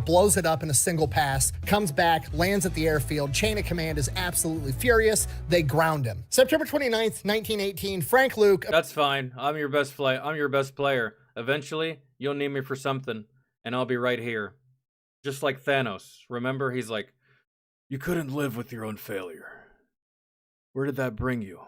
blows it up in a single pass, comes back, lands at the airfield. Chain of command is absolutely furious. They ground him. September 29th, 1918, Frank Luke. That's fine. I'm your best player. Eventually, you'll need me for something, and I'll be right here. Just like Thanos. Remember, he's like, you couldn't live with your own failure. Where did that bring you?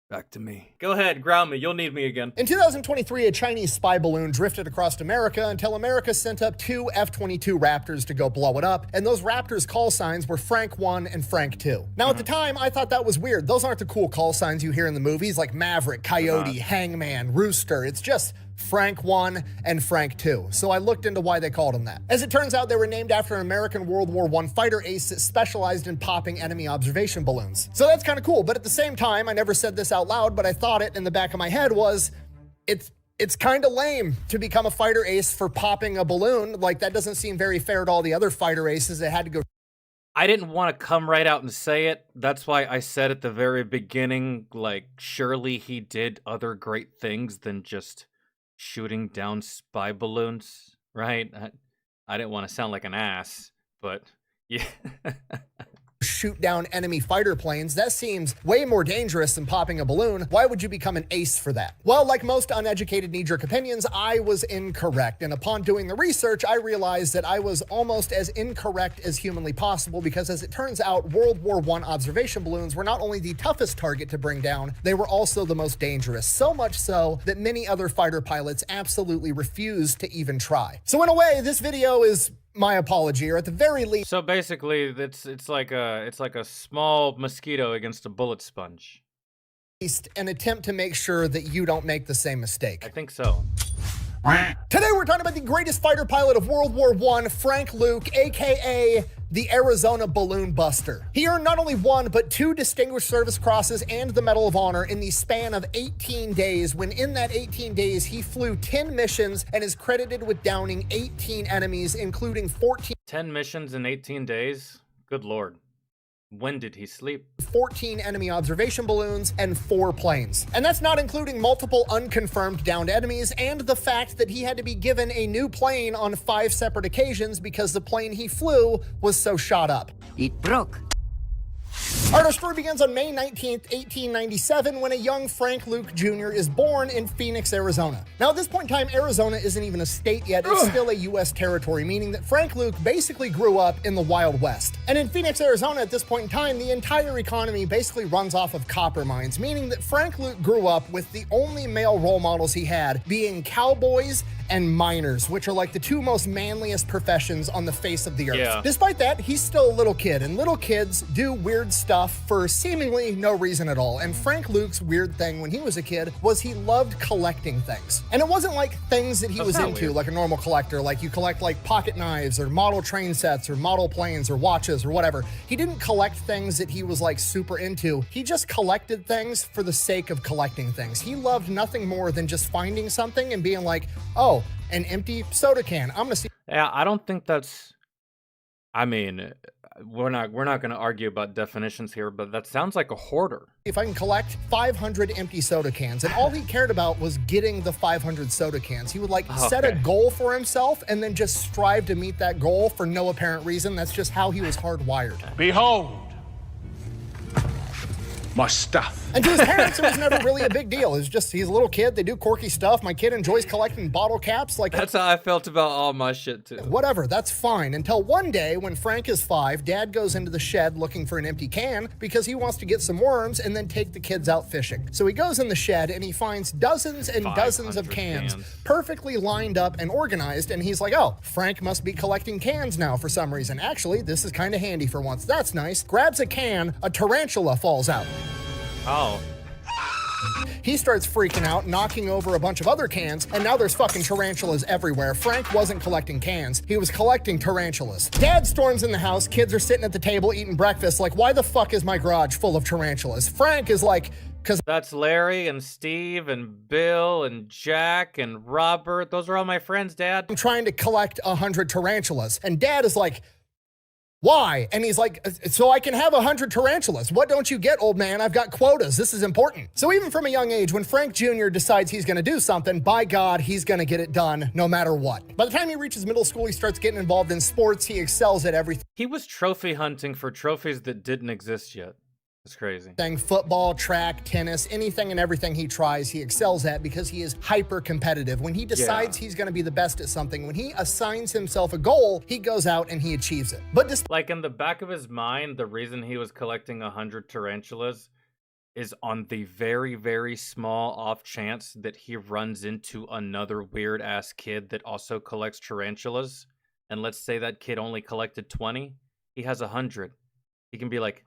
Back to me. Go ahead, ground me. You'll need me again. In 2023, a Chinese spy balloon drifted across America until America sent up 2 F-22 Raptors to go blow it up, and those Raptors' call signs were Frank 1 and Frank 2. Now, at the time, I thought that was weird. Those aren't the cool call signs you hear in the movies, like Maverick, Coyote, Hangman, Rooster. It's just Frank 1 and Frank 2. So I looked into why they called them that. As it turns out, they were named after an American World War I fighter ace that specialized in popping enemy observation balloons. So that's kind of cool, but at the same time, I never said this out loud, but I thought it in the back of my head was, it's kind of lame to become a fighter ace for popping a balloon. Like, that doesn't seem very fair to all the other fighter aces that had to go. I didn't want to come right out and say it. That's why I said at the very beginning, like, surely he did other great things than just shooting down spy balloons, right? I didn't want to sound like an ass, but yeah. Shoot down enemy fighter planes. That seems way more dangerous than popping a balloon. Why would you become an ace for that? Well, like most uneducated knee-jerk opinions, I was incorrect. And upon doing the research, I realized that I was almost as incorrect as humanly possible, because as it turns out, World War I observation balloons were not only the toughest target to bring down, they were also the most dangerous. So much so that many other fighter pilots absolutely refused to even try. So in a way, this video is my apology, or at the very least. So basically, it's like a small mosquito against a bullet sponge. An attempt to make sure that you don't make the same mistake. I think so. Today we're talking about the greatest fighter pilot of World War I, Frank Luke, aka the Arizona Balloon Buster. He earned not only 1, but 2 Distinguished Service Crosses and the Medal of Honor in the span of 18 days, when in that 18 days, he flew 10 missions and is credited with downing 18 enemies, including 10 missions in 18 days? Good Lord. When did he sleep? 14 enemy observation balloons and 4 planes. And that's not including multiple unconfirmed downed enemies and the fact that he had to be given a new plane on 5 separate occasions because the plane he flew was so shot up. It broke. Our story begins on May 19th, 1897, when a young Frank Luke Jr. is born in Phoenix, Arizona. Now, at this point in time, Arizona isn't even a state yet. It's still a U.S. territory, meaning that Frank Luke basically grew up in the Wild West. And in Phoenix, Arizona, at this point in time, the entire economy basically runs off of copper mines, meaning that Frank Luke grew up with the only male role models he had being cowboys and miners, which are like the 2 most manliest professions on the face of the earth. Yeah. Despite that, he's still a little kid, and little kids do weird stuff for seemingly no reason at all. And Frank Luke's weird thing when he was a kid was he loved collecting things. And it wasn't like things that he was into, weird. like a normal collector, like you collect like pocket knives or model train sets or model planes or watches or whatever. He didn't collect things that he was like super into. He just collected things for the sake of collecting things. He loved nothing more than just finding something and being like, oh, an empty soda can. I'm gonna see. Yeah, I don't think that's. I mean, we're not going to argue about definitions here, but that sounds like a hoarder. If I can collect 500 empty soda cans, and all he cared about was getting the 500 soda cans. He would like set a goal for himself and then just strive to meet that goal for no apparent reason. That's just how he was hardwired. Behold, my stuff. And to his parents, it was never really a big deal. It's just, he's a little kid, they do quirky stuff. My kid enjoys collecting bottle caps. Like, That's how I felt about all my shit too. whatever, that's fine. Until one day, when Frank is 5, Dad goes into the shed looking for an empty can because he wants to get some worms and then take the kids out fishing. So he goes in the shed and he finds dozens and dozens of 500 cans cans. perfectly lined up and organized. And he's like, oh, Frank must be collecting cans now for some reason. Actually, this is kind of handy for once. That's nice. Grabs a can, a tarantula falls out. Oh. He starts freaking out, knocking over a bunch of other cans, and now there's fucking tarantulas everywhere. Frank wasn't collecting cans, he was collecting tarantulas. Dad storms in the house, kids are sitting at the table eating breakfast, like, why the fuck is my garage full of tarantulas? Frank is like, cause That's Larry and Steve and Bill and Jack and Robert. Those are all my friends, Dad. I'm trying to collect 100 tarantulas. And Dad is like, Why? And he's like, so I can have 100 tarantulas. What don't you get, old man? I've got quotas. This is important. So even from a young age, when Frank Jr. decides he's going to do something, by God, he's going to get it done no matter what. By the time he reaches middle school, he starts getting involved in sports. He excels at everything. He was trophy hunting for trophies that didn't exist yet. It's crazy. Football, track, tennis, anything and everything he tries, he excels at because he is hyper competitive. When he decides he's going to be the best at something, when he assigns himself a goal, he goes out and he achieves it. But like in the back of his mind, the reason he was collecting 100 tarantulas is on the very, very small off chance that he runs into another weird ass kid that also collects tarantulas. And let's say that kid only collected 20. He has 100. He can be like,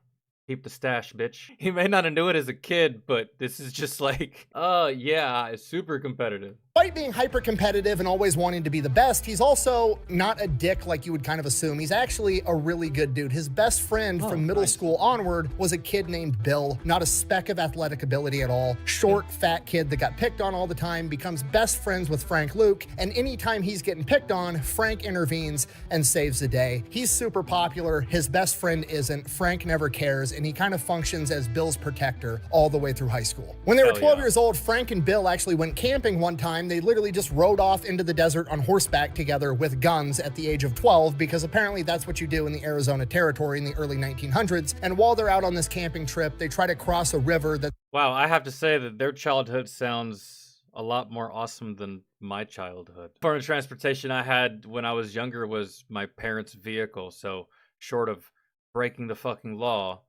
keep the stash, bitch. He may not have knew it as a kid, but this is just like, oh yeah, it's super competitive. Despite being hyper competitive and always wanting to be the best, he's also not a dick like you would kind of assume. He's actually a really good dude. His best friend from middle school onward was a kid named Bill, not a speck of athletic ability at all. Short, fat kid that got picked on all the time, becomes best friends with Frank Luke, and anytime he's getting picked on, Frank intervenes and saves the day. He's super popular. His best friend isn't. Frank never cares, and he kind of functions as Bill's protector all the way through high school. When they were 12 years old, Frank and Bill actually went camping one time. They literally just rode off into the desert on horseback together with guns at the age of 12, because apparently that's what you do in the Arizona Territory in the early 1900s. And while they're out on this camping trip, they try to cross a river that... Wow, I have to say that their childhood sounds a lot more awesome than my childhood. Form of transportation I had when I was younger was my parents' vehicle, so short of breaking the fucking law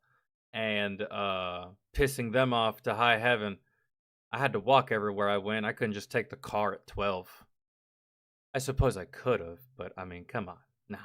and pissing them off to high heaven, I had to walk everywhere I went. I couldn't just take the car at 12. I suppose I could have, but I mean, come on. Nah.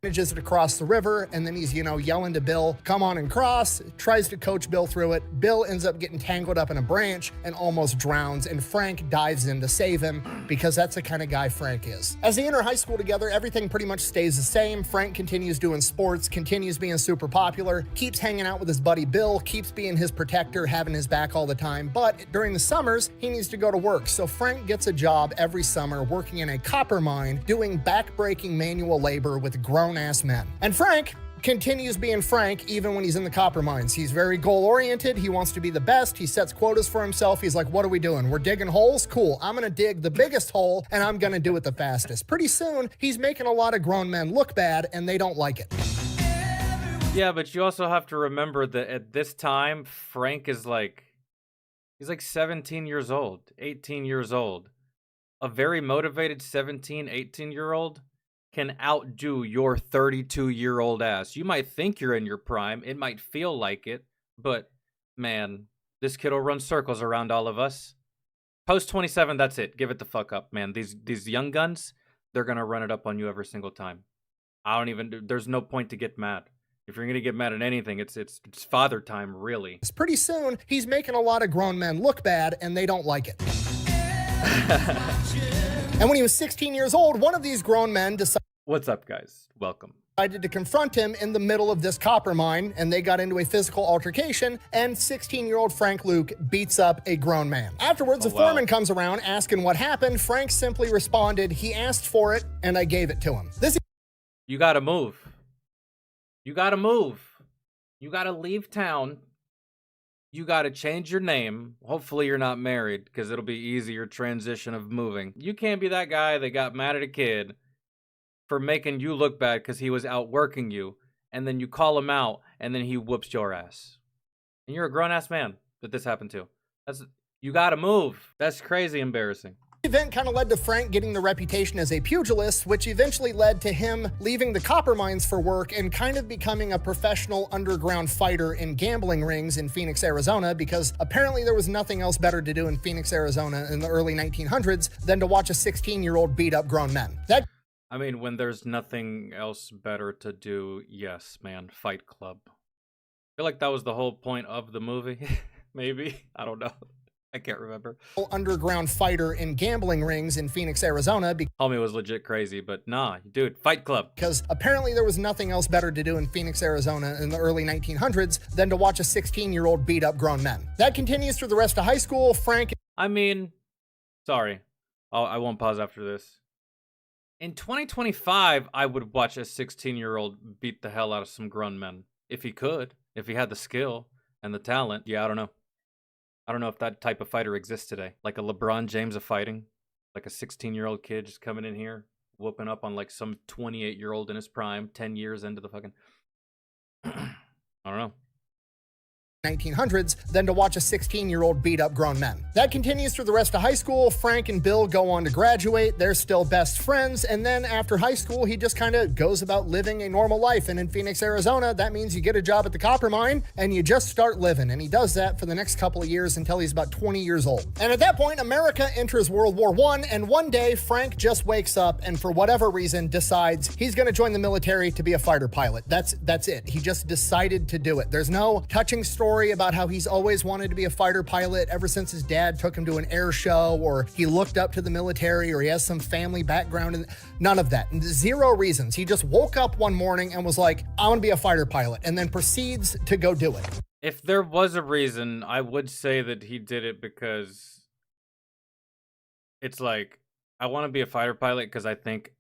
Manages to cross the river, and then he's, yelling to Bill, come on and cross, tries to coach Bill through it. Bill ends up getting tangled up in a branch and almost drowns, and Frank dives in to save him because that's the kind of guy Frank is. As they enter high school together, everything pretty much stays the same. Frank continues doing sports, continues being super popular, keeps hanging out with his buddy Bill, keeps being his protector, having his back all the time, but during the summers, he needs to go to work. So Frank gets a job every summer working in a copper mine, doing back-breaking manual labor with grown-ass men. And Frank continues being Frank even when he's in the copper mines. He's very goal-oriented. He wants to be the best. He sets quotas for himself. He's like, what are we doing? We're digging holes? Cool. I'm going to dig the biggest hole, and I'm going to do it the fastest. Pretty soon, he's making a lot of grown men look bad, and they don't like it. Yeah, but you also have to remember that at this time, Frank is he's like 17 years old, 18 years old. A very motivated 17, 18-year-old can outdo your 32-year-old ass. You might think you're in your prime. It might feel like it, but man, this kid will run circles around all of us. Post 27, that's it. Give it the fuck up, man. These young guns, they're gonna run it up on you every single time. There's no point to get mad. If you're gonna get mad at anything, it's father time, really. Pretty soon, he's making a lot of grown men look bad, and they don't like it. And when he was 16 years old, one of these grown men decided... What's up, guys? Welcome. ...decided to confront him in the middle of this copper mine, and they got into a physical altercation, and 16-year-old Frank Luke beats up a grown man. Afterwards, the foreman comes around asking what happened. Frank simply responded, he asked for it, and I gave it to him. You gotta move. You gotta move. You gotta leave town. You gotta change your name. Hopefully you're not married, because it'll be easier transition of moving. You can't be that guy that got mad at a kid for making you look bad because he was outworking you, and then you call him out, and then he whoops your ass. And you're a grown-ass man that this happened to. You gotta move. That's crazy embarrassing. The event kind of led to Frank getting the reputation as a pugilist, which eventually led to him leaving the copper mines for work and kind of becoming a professional underground fighter in gambling rings in Phoenix, Arizona, because apparently there was nothing else better to do in Phoenix, Arizona in the early 1900s than to watch a 16-year-old beat up grown men. I mean, when there's nothing else better to do, yes, man, Fight Club. I feel like that was the whole point of the movie. Maybe. I don't know. I can't remember. Underground fighter in gambling rings in Phoenix, Arizona. Homie was legit crazy, but nah, dude, Fight Club. Because apparently there was nothing else better to do in Phoenix, Arizona in the early 1900s than to watch a 16-year-old beat up grown men. That continues through the rest of high school. Frank... I mean, sorry. I won't pause after this. In 2025, I would watch a 16-year-old beat the hell out of some grown men. If he could, if he had the skill and the talent. Yeah, I don't know. I don't know if that type of fighter exists today. Like a LeBron James of fighting. Like a 16-year-old kid just coming in here, whooping up on like some 28-year-old in his prime, 10 years into the fucking... I don't know. 1900s than to watch a 16-year-old beat up grown men. That continues through the rest of high school. Frank and Bill go on to graduate. They're still best friends. And then after high school, he just kind of goes about living a normal life. And in Phoenix, Arizona, that means you get a job at the copper mine and you just start living. And he does that for the next couple of years until he's about 20 years old. And at that point, America enters World War I. And one day, Frank just wakes up and for whatever reason decides he's going to join the military to be a fighter pilot. That's it. He just decided to do it. There's no touching story about how he's always wanted to be a fighter pilot ever since his dad took him to an air show, or he looked up to the military, or he has some family background. And none of that. Zero reasons. He just woke up one morning and was like, I want to be a fighter pilot, and then proceeds to go do it. If there was a reason, I would say that he did it because it's like, I want to be a fighter pilot because I think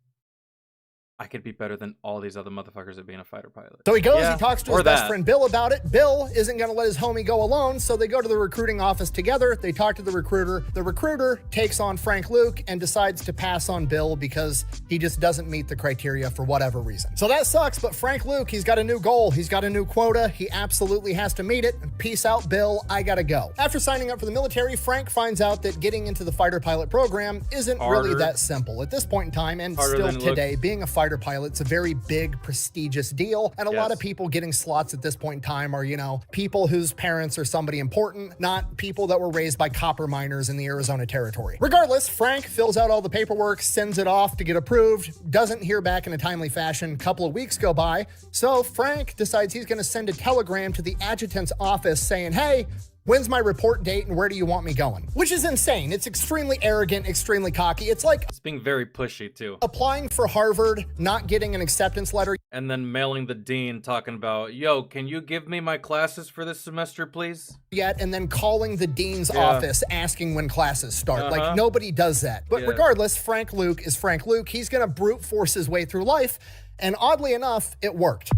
I could be better than all these other motherfuckers at being a fighter pilot. So he goes, he talks to his best friend Bill about it. Bill isn't going to let his homie go alone, so they go to the recruiting office together. They talk to the recruiter. The recruiter takes on Frank Luke and decides to pass on Bill because he just doesn't meet the criteria for whatever reason. So that sucks, but Frank Luke, he's got a new goal. He's got a new quota. He absolutely has to meet it. Peace out, Bill. I gotta go. After signing up for the military, Frank finds out that getting into the fighter pilot program isn't really that simple. At this point in time, and still today, being a fighter pilot's a very big, prestigious deal, and a lot of people getting slots at this point in time are, you know, people whose parents are somebody important, not people that were raised by copper miners in the Arizona territory. Regardless, Frank fills out all the paperwork, sends it off to get approved, doesn't hear back in a timely fashion. A couple of weeks go by, so Frank decides he's going to send a telegram to the adjutant's office saying, hey, when's my report date and where do you want me going? Which is insane. It's extremely arrogant, extremely cocky. It's like... It's being very pushy, too. Applying for Harvard, not getting an acceptance letter. And then mailing the dean talking about, yo, can you give me my classes for this semester, please? And then calling the dean's office asking when classes start. Like, nobody does that. But regardless, Frank Luke is Frank Luke. He's going to brute force his way through life. And oddly enough, it worked.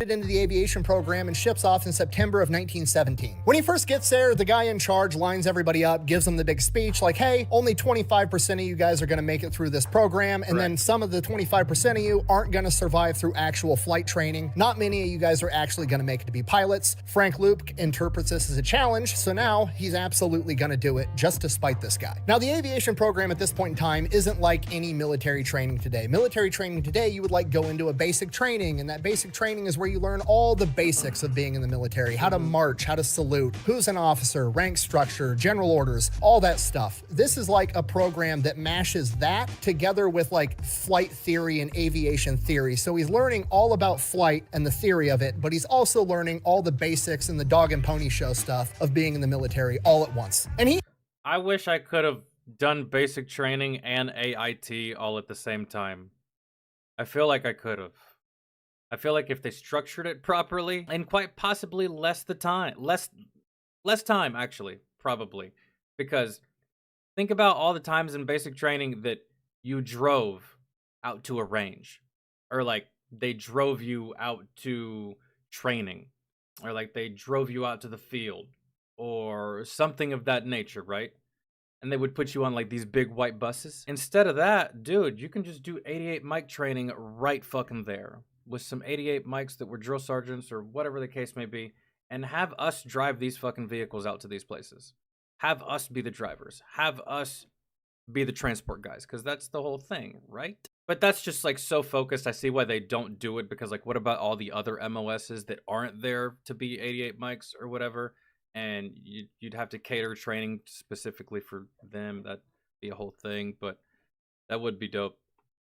Into the aviation program and ships off in September of 1917. When he first gets there, the guy in charge lines everybody up, gives them the big speech like, hey, only 25% of you guys are going to make it through this program, and then some of the 25% of you aren't going to survive through actual flight training. Not many of you guys are actually going to make it to be pilots. Frank Luke interprets this as a challenge, so now he's absolutely going to do it just to spite this guy. Now, the aviation program at this point in time isn't like any military training today. Military training today, you would like go into a basic training, and that basic training is where you learn all the basics of being in the military, how to march, how to salute, who's an officer, rank structure, general orders, all that stuff. This is like a program that mashes that together with like flight theory and aviation theory. So he's learning all about flight and the theory of it, but he's also learning all the basics and the dog and pony show stuff of being in the military all at once. And I wish I could have done basic training and AIT all at the same time. I feel like I could have. I feel like if they structured it properly, and quite possibly less time actually, probably, because think about all the times in basic training that you drove out to a range, or like they drove you out to training, or like they drove you out to the field, or something of that nature, right? And they would put you on like these big white buses. Instead of that, dude, you can just do 88 mic training right fucking there, with some 88 mics that were drill sergeants or whatever the case may be, and have us drive these fucking vehicles out to these places. Have us be the drivers. Have us be the transport guys, because that's the whole thing, right? But that's just like so focused. I see why they don't do it, because like, what about all the other MOSs that aren't there to be 88 mics or whatever? And you'd have to cater training specifically for them. That'd be a whole thing, but that would be dope.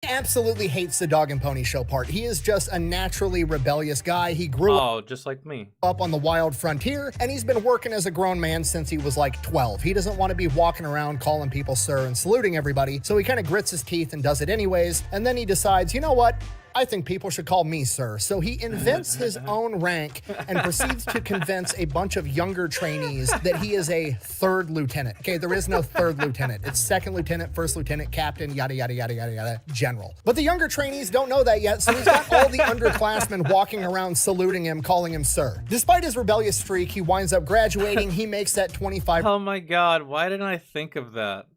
Absolutely hates the dog and pony show part. He is just a naturally rebellious guy. He grew up just like me, up on the wild frontier, and he's been working as a grown man since he was like 12. He doesn't want to be walking around calling people sir and saluting everybody, so he kind of grits his teeth and does it anyways. And then he decides, you know what? I think people should call me sir. So he invents his own rank and proceeds to convince a bunch of younger trainees that he is a third lieutenant. Okay, there is no third lieutenant. It's second lieutenant, first lieutenant, captain, yada, yada, yada, yada, yada, general. But the younger trainees don't know that yet, so he's got all the underclassmen walking around saluting him, calling him sir. Despite his rebellious streak, he winds up graduating. He makes that 25. Oh my god, why didn't I think of that?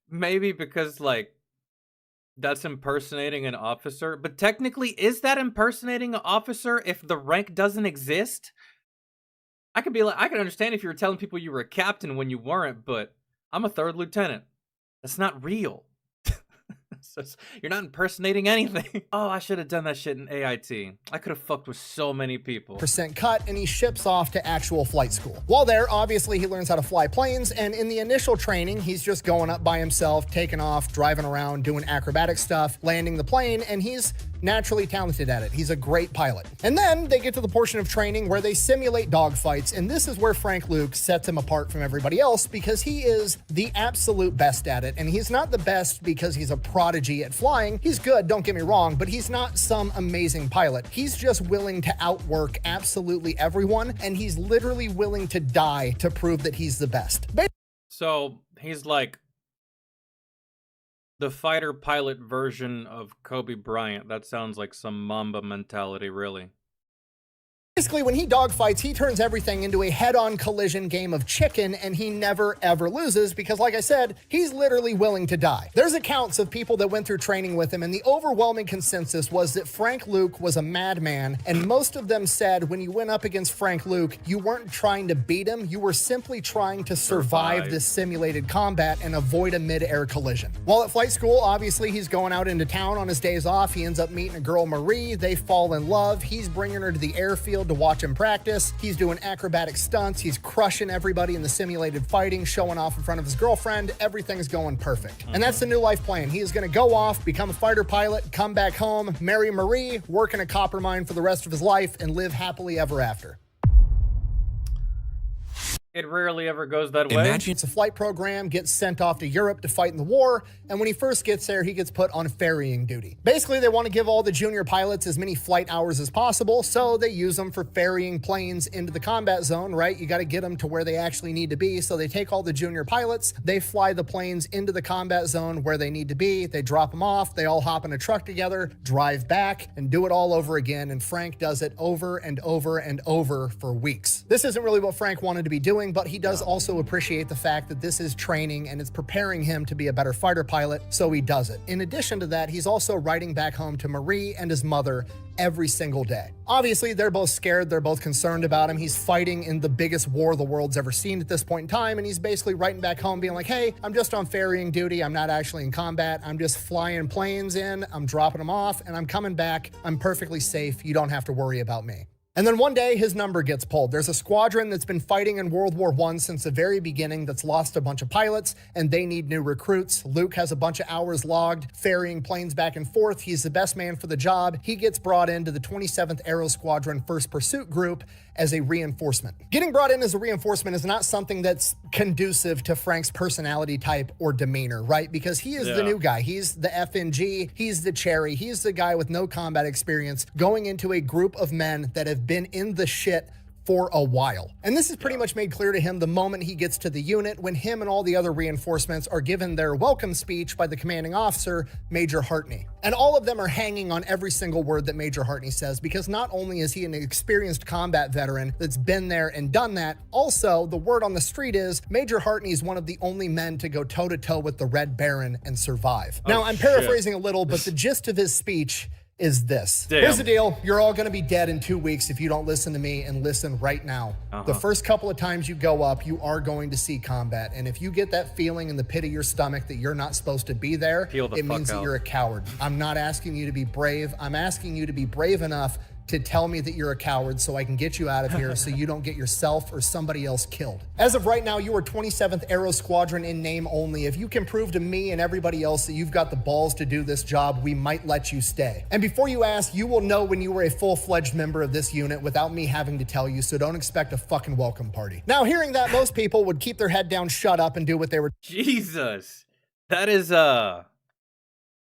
Maybe because, like, that's impersonating an officer. But technically, is that impersonating an officer if the rank doesn't exist? I could be like, I can understand if you were telling people you were a captain when you weren't, but I'm a third lieutenant. That's not real. You're not impersonating anything. Oh, I should have done that shit in AIT. I could have fucked with so many people. % cut, and he ships off to actual flight school. While there, obviously, he learns how to fly planes, and in the initial training, he's just going up by himself, taking off, driving around, doing acrobatic stuff, landing the plane, and he's naturally talented at it. He's a great pilot. And then they get to the portion of training where they simulate dogfights, and this is where Frank Luke sets him apart from everybody else because he is the absolute best at it, and he's not the best because he's a prodigy at flying. He's good, don't get me wrong, but he's not some amazing pilot. He's just willing to outwork absolutely everyone, and he's literally willing to die to prove that he's the best. So he's like the fighter pilot version of Kobe Bryant. That sounds like some Mamba mentality, really. Basically, when he dogfights, he turns everything into a head-on collision game of chicken, and he never, ever loses because, like I said, he's literally willing to die. There's accounts of people that went through training with him, and the overwhelming consensus was that Frank Luke was a madman, and most of them said when you went up against Frank Luke, you weren't trying to beat him, you were simply trying to survive this simulated combat and avoid a mid-air collision. While at flight school, obviously, he's going out into town on his days off. He ends up meeting a girl, Marie. They fall in love. He's bringing her to the airfield to watch him practice. He's doing acrobatic stunts. He's crushing everybody in the simulated fighting, showing off in front of his girlfriend. Everything's going perfect. And that's the new life plan. He is going to go off, become a fighter pilot, come back home, marry Marie, work in a copper mine for the rest of his life, and live happily ever after. It rarely ever goes that way. It's a flight program, gets sent off to Europe to fight in the war, and when he first gets there, he gets put on ferrying duty. Basically, they want to give all the junior pilots as many flight hours as possible, so they use them for ferrying planes into the combat zone, right? You got to get them to where they actually need to be, so they take all the junior pilots, they fly the planes into the combat zone where they need to be, they drop them off, they all hop in a truck together, drive back, and do it all over again, and Frank does it over and over and over for weeks. This isn't really what Frank wanted to be doing, but he does also appreciate the fact that this is training and it's preparing him to be a better fighter pilot, so he does it. In addition to that, he's also writing back home to Marie and his mother every single day. Obviously, they're both scared, they're both concerned about him. He's fighting in the biggest war the world's ever seen at this point in time, and he's basically writing back home being like, hey, I'm just on ferrying duty, I'm not actually in combat, I'm just flying planes in, I'm dropping them off, and I'm coming back, I'm perfectly safe, you don't have to worry about me. And then one day, his number gets pulled. There's a squadron that's been fighting in World War I since the very beginning that's lost a bunch of pilots, and they need new recruits. Luke has a bunch of hours logged, ferrying planes back and forth. He's the best man for the job. He gets brought into the 27th Aero Squadron First Pursuit Group as a reinforcement. Getting brought in as a reinforcement is not something that's conducive to Frank's personality type or demeanor, right? Because he is the new guy. He's the FNG. He's the cherry. He's the guy with no combat experience going into a group of men that have been in the shit for a while. And this is pretty much made clear to him the moment he gets to the unit when him and all the other reinforcements are given their welcome speech by the commanding officer, Major Hartney. And all of them are hanging on every single word that Major Hartney says, because not only is he an experienced combat veteran that's been there and done that, also the word on the street is Major Hartney is one of the only men to go toe-to-toe with the Red Baron and survive. Now, I'm paraphrasing a little, but the gist of his speech is this. Damn. Here's the deal. You're all going to be dead in 2 weeks if you don't listen to me and listen right now. The first couple of times you go up, you are going to see combat. And if you get that feeling in the pit of your stomach that you're not supposed to be there, it means that you're a coward. I'm not asking you to be brave. I'm asking you to be brave enough to tell me that you're a coward so I can get you out of here so you don't get yourself or somebody else killed. As of right now, you are 27th Aero Squadron in name only. If you can prove to me and everybody else that you've got the balls to do this job, we might let you stay. And before you ask, you will know when you were a full-fledged member of this unit without me having to tell you, so don't expect a fucking welcome party. Now, hearing that, most people would keep their head down, shut up, and do what they were. Jesus. That is,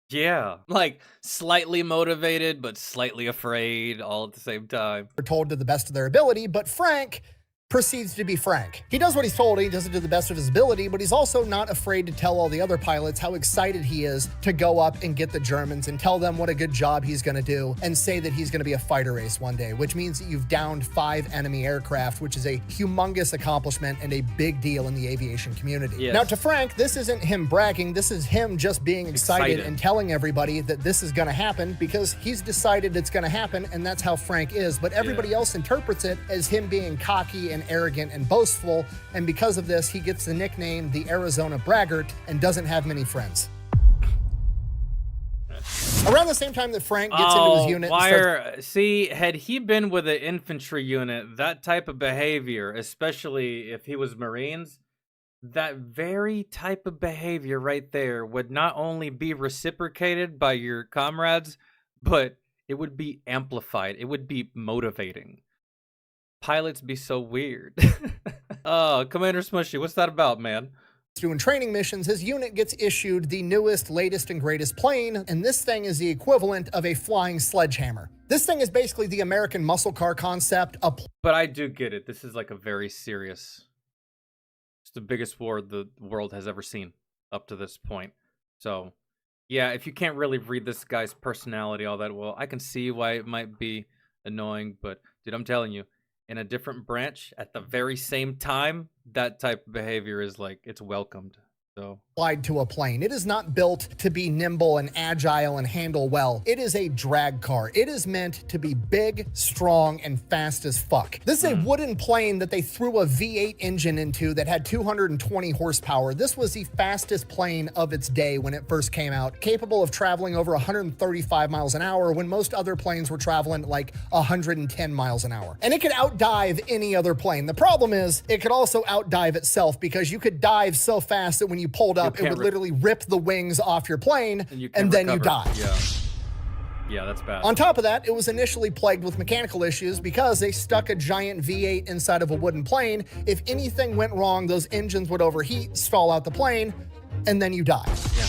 Yeah. Like slightly motivated, but slightly afraid all at the same time. Are told to the best of their ability, but Frank proceeds to be Frank. He does what he's told, he does it to the best of his ability, but he's also not afraid to tell all the other pilots how excited he is to go up and get the Germans and tell them what a good job he's gonna do and say that he's gonna be a fighter ace one day, which means that you've downed 5 enemy aircraft, which is a humongous accomplishment and a big deal in the aviation community. Yes. Now to Frank, this isn't him bragging, this is him just being excited and telling everybody that this is gonna happen because he's decided it's gonna happen, and that's how Frank is, but everybody else interprets it as him being cocky and arrogant and boastful, and because of this, he gets the nickname the Arizona Braggart and doesn't have many friends. Around the same time that Frank gets into his unit... See, had he been with an infantry unit, that type of behavior, especially if he was Marines, that very type of behavior right there would not only be reciprocated by your comrades, but it would be amplified. It would be motivating. Pilots be so weird. Oh, Commander Smushy, what's that about, man? Doing training missions, his unit gets issued the newest, latest, and greatest plane, and this thing is the equivalent of a flying sledgehammer. This thing is basically the American muscle car concept. But I do get it. This is like a very serious... It's the biggest war the world has ever seen up to this point. So, yeah, if you can't really read this guy's personality all that well, I can see why it might be annoying, but, dude, I'm telling you, in a different branch at the very same time, that type of behavior is like, it's welcomed. So applied to a plane. It is not built to be nimble and agile and handle well. It is a drag car. It is meant to be big, strong, and fast as fuck. This is a wooden plane that they threw a V8 engine into that had 220 horsepower. This was the fastest plane of its day when it first came out, capable of traveling over 135 miles an hour when most other planes were traveling like 110 miles an hour. And it could outdive any other plane. The problem is it could also outdive itself because you could dive so fast that when you pulled up, it would literally rip the wings off your plane, and then you die. Yeah, that's bad. On top of that, it was initially plagued with mechanical issues because they stuck a giant V8 inside of a wooden plane. If anything went wrong, those engines would overheat, stall out the plane, and then you die. Yeah.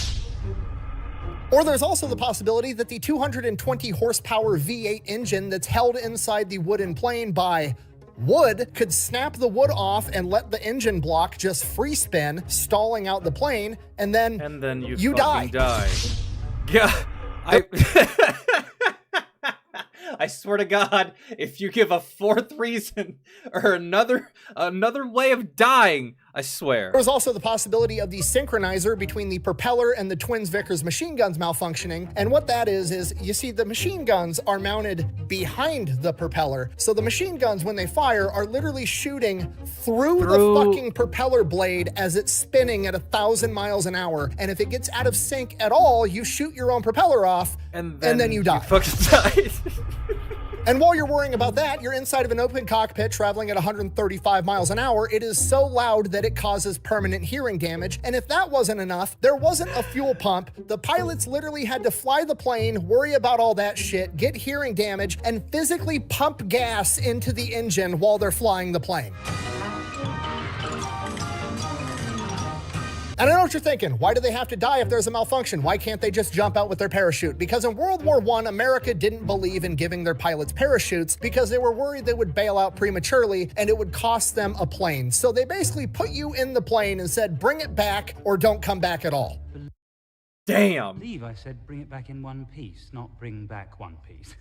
Or there's also the possibility that the 220 horsepower V8 engine that's held inside the wooden plane by wood could snap the wood off and let the engine block just free spin, stalling out the plane, and then you die. Yeah, I swear to God, if you give a fourth reason or another way of dying, I swear. There was also the possibility of the synchronizer between the propeller and the Twins Vickers machine guns malfunctioning. And what that is you see the machine guns are mounted behind the propeller. So the machine guns, when they fire, are literally shooting through the fucking propeller blade as it's spinning at 1,000 miles an hour. And if it gets out of sync at all, you shoot your own propeller off and then you die. You fucking die. And while you're worrying about that, you're inside of an open cockpit traveling at 135 miles an hour. It is so loud that it causes permanent hearing damage. And if that wasn't enough, there wasn't a fuel pump. The pilots literally had to fly the plane, worry about all that shit, get hearing damage, and physically pump gas into the engine while they're flying the plane. And I know what you're thinking. Why do they have to die if there's a malfunction? Why can't they just jump out with their parachute? Because in World War I, America didn't believe in giving their pilots parachutes because they were worried they would bail out prematurely and it would cost them a plane. So they basically put you in the plane and said, bring it back or don't come back at all. Damn. I believe I said bring it back in one piece, not bring back one piece.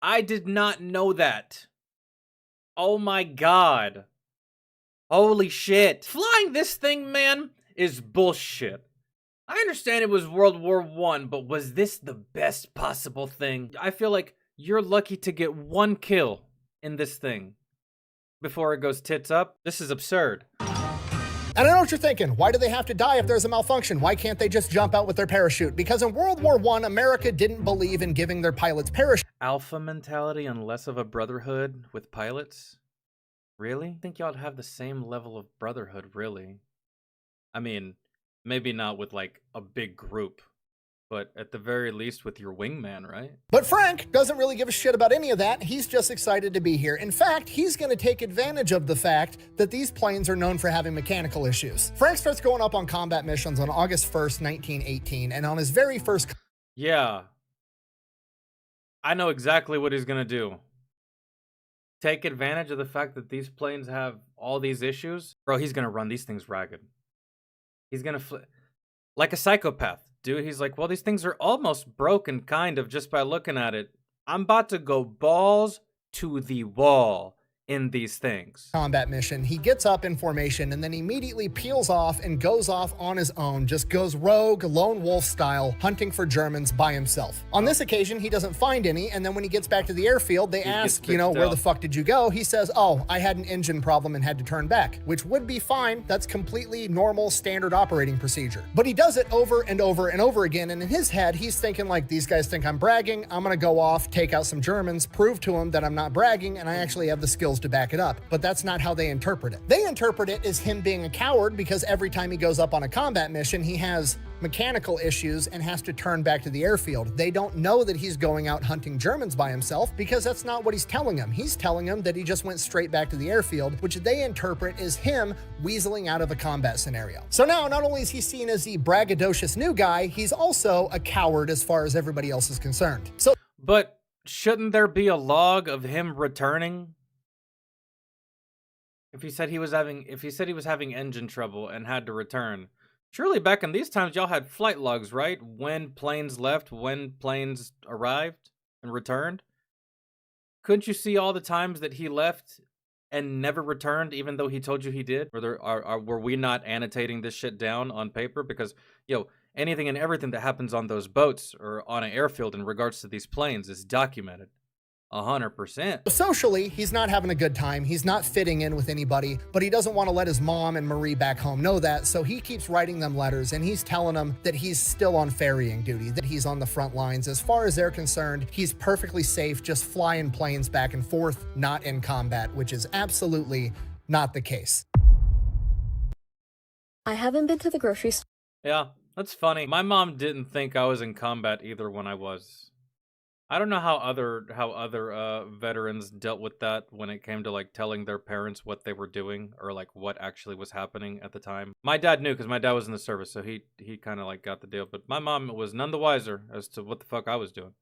I did not know that. Oh my God. Holy shit. Flying this thing, man, is bullshit. I understand it was World War I, but was this the best possible thing? I feel like you're lucky to get one kill in this thing before it goes tits up. This is absurd. And I know what you're thinking. Why do they have to die if there's a malfunction? Why can't they just jump out with their parachute? Because in World War I, America didn't believe in giving their pilots parachutes. Alpha mentality and less of a brotherhood with pilots? Really? I think y'all have the same level of brotherhood, really. I mean, maybe not with like a big group, but at the very least with your wingman, right? But Frank doesn't really give a shit about any of that. He's just excited to be here. In fact, he's going to take advantage of the fact that these planes are known for having mechanical issues. Frank starts going up on combat missions on August 1st, 1918, and on his very first Yeah, I know exactly what he's gonna do. Take advantage of the fact that these planes have all these issues. Bro, he's gonna run these things ragged. He's gonna like a psychopath, dude. He's like, well, these things are almost broken, kind of, just by looking at it. I'm about to go balls to the wall in these things. Combat mission, he gets up in formation and then immediately peels off and goes off on his own, just goes rogue, lone wolf style, hunting for Germans by himself. On this occasion, he doesn't find any, and then when he gets back to the airfield, they ask, you know, where the fuck did you go? He says, oh, I had an engine problem and had to turn back, which would be fine. That's completely normal, standard operating procedure. But he does it over and over and over again, and in his head, he's thinking like, these guys think I'm bragging, I'm gonna go off, take out some Germans, prove to them that I'm not bragging, and I actually have the skills to back it up. But that's not how they interpret it. They interpret it as him being a coward because every time he goes up on a combat mission, he has mechanical issues and has to turn back to the airfield. They don't know that he's going out hunting Germans by himself because that's not what he's telling them. He's telling them that he just went straight back to the airfield, which they interpret as him weaseling out of a combat scenario. So now, not only is he seen as the braggadocious new guy, he's also a coward as far as everybody else is concerned. So, but shouldn't there be a log of him returning? If he said he was having engine trouble and had to return, surely back in these times y'all had flight logs, right? When planes left, when planes arrived and returned. Couldn't you see all the times that he left and never returned, even though he told you he did? Were we not annotating this shit down on paper? Because anything and everything that happens on those boats or on an airfield in regards to these planes is documented. 100%. Socially, he's not having a good time. He's not fitting in with anybody, but he doesn't want to let his mom and Marie back home know that, so he keeps writing them letters and he's telling them that he's still on ferrying duty, that he's on the front lines. As far as they're concerned, he's perfectly safe just flying planes back and forth, not in combat, which is absolutely not the case. I haven't been to the grocery store. Yeah, that's funny. My mom didn't think I was in combat either when I was. I don't know how other veterans dealt with that when it came to like telling their parents what they were doing or like what actually was happening at the time. My dad knew because my dad was in the service, so he kind of like got the deal. But my mom was none the wiser as to what the fuck I was doing.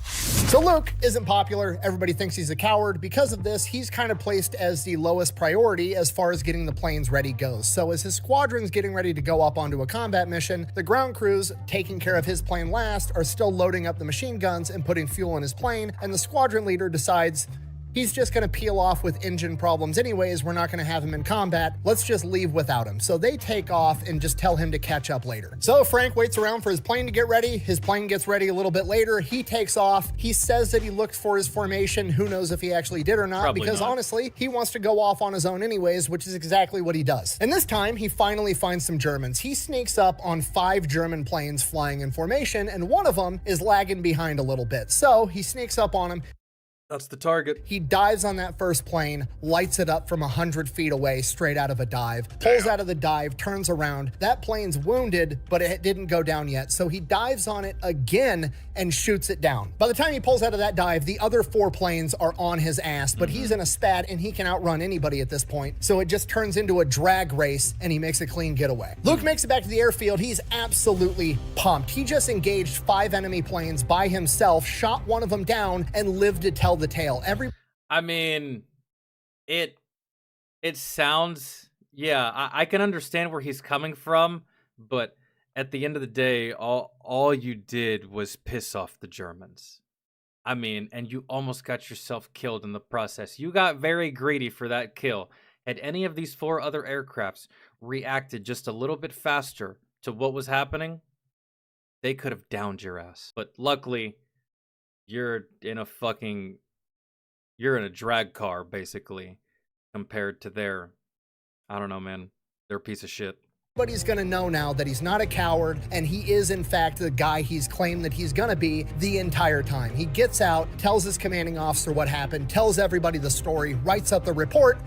So Luke isn't popular. Everybody thinks he's a coward. Because of this, he's kind of placed as the lowest priority as far as getting the planes ready goes. So as his squadron's getting ready to go up onto a combat mission, the ground crews taking care of his plane last are still loading up the machine guns and putting fuel in his plane, and the squadron leader decides he's just going to peel off with engine problems anyways. We're not going to have him in combat. Let's just leave without him. So they take off and just tell him to catch up later. So Frank waits around for his plane to get ready. His plane gets ready a little bit later. He takes off. He says that he looked for his formation. Who knows if he actually did or not? Probably because not. honestly, he wants to go off on his own anyways, which is exactly what he does. And this time, he finally finds some Germans. He sneaks up on 5 German planes flying in formation, and one of them is lagging behind a little bit. So he sneaks up on him. That's the target. He dives on that first plane, lights it up from 100 feet away, straight out of a dive, pulls out of the dive, turns around. That plane's wounded, but it didn't go down yet. So he dives on it again and shoots it down. By the time he pulls out of that dive, the other 4 planes are on his ass, but he's in a spat and he can outrun anybody at this point. So it just turns into a drag race and he makes a clean getaway. Luke makes it back to the airfield. He's absolutely pumped. He just engaged 5 enemy planes by himself, shot one of them down, and lived to tell the tale. I mean, it sounds, yeah, I can understand where he's coming from, but at the end of the day, all you did was piss off the Germans. I mean, and you almost got yourself killed in the process. You got very greedy for that kill. Had any of these 4 other aircrafts reacted just a little bit faster to what was happening, they could have downed your ass. But luckily, you're in a drag car, basically, compared to their, I don't know, man, they're a piece of shit. Everybody's gonna know now that he's not a coward, and he is in fact the guy he's claimed that he's gonna be the entire time. He gets out, tells his commanding officer what happened, tells everybody the story, writes up the report.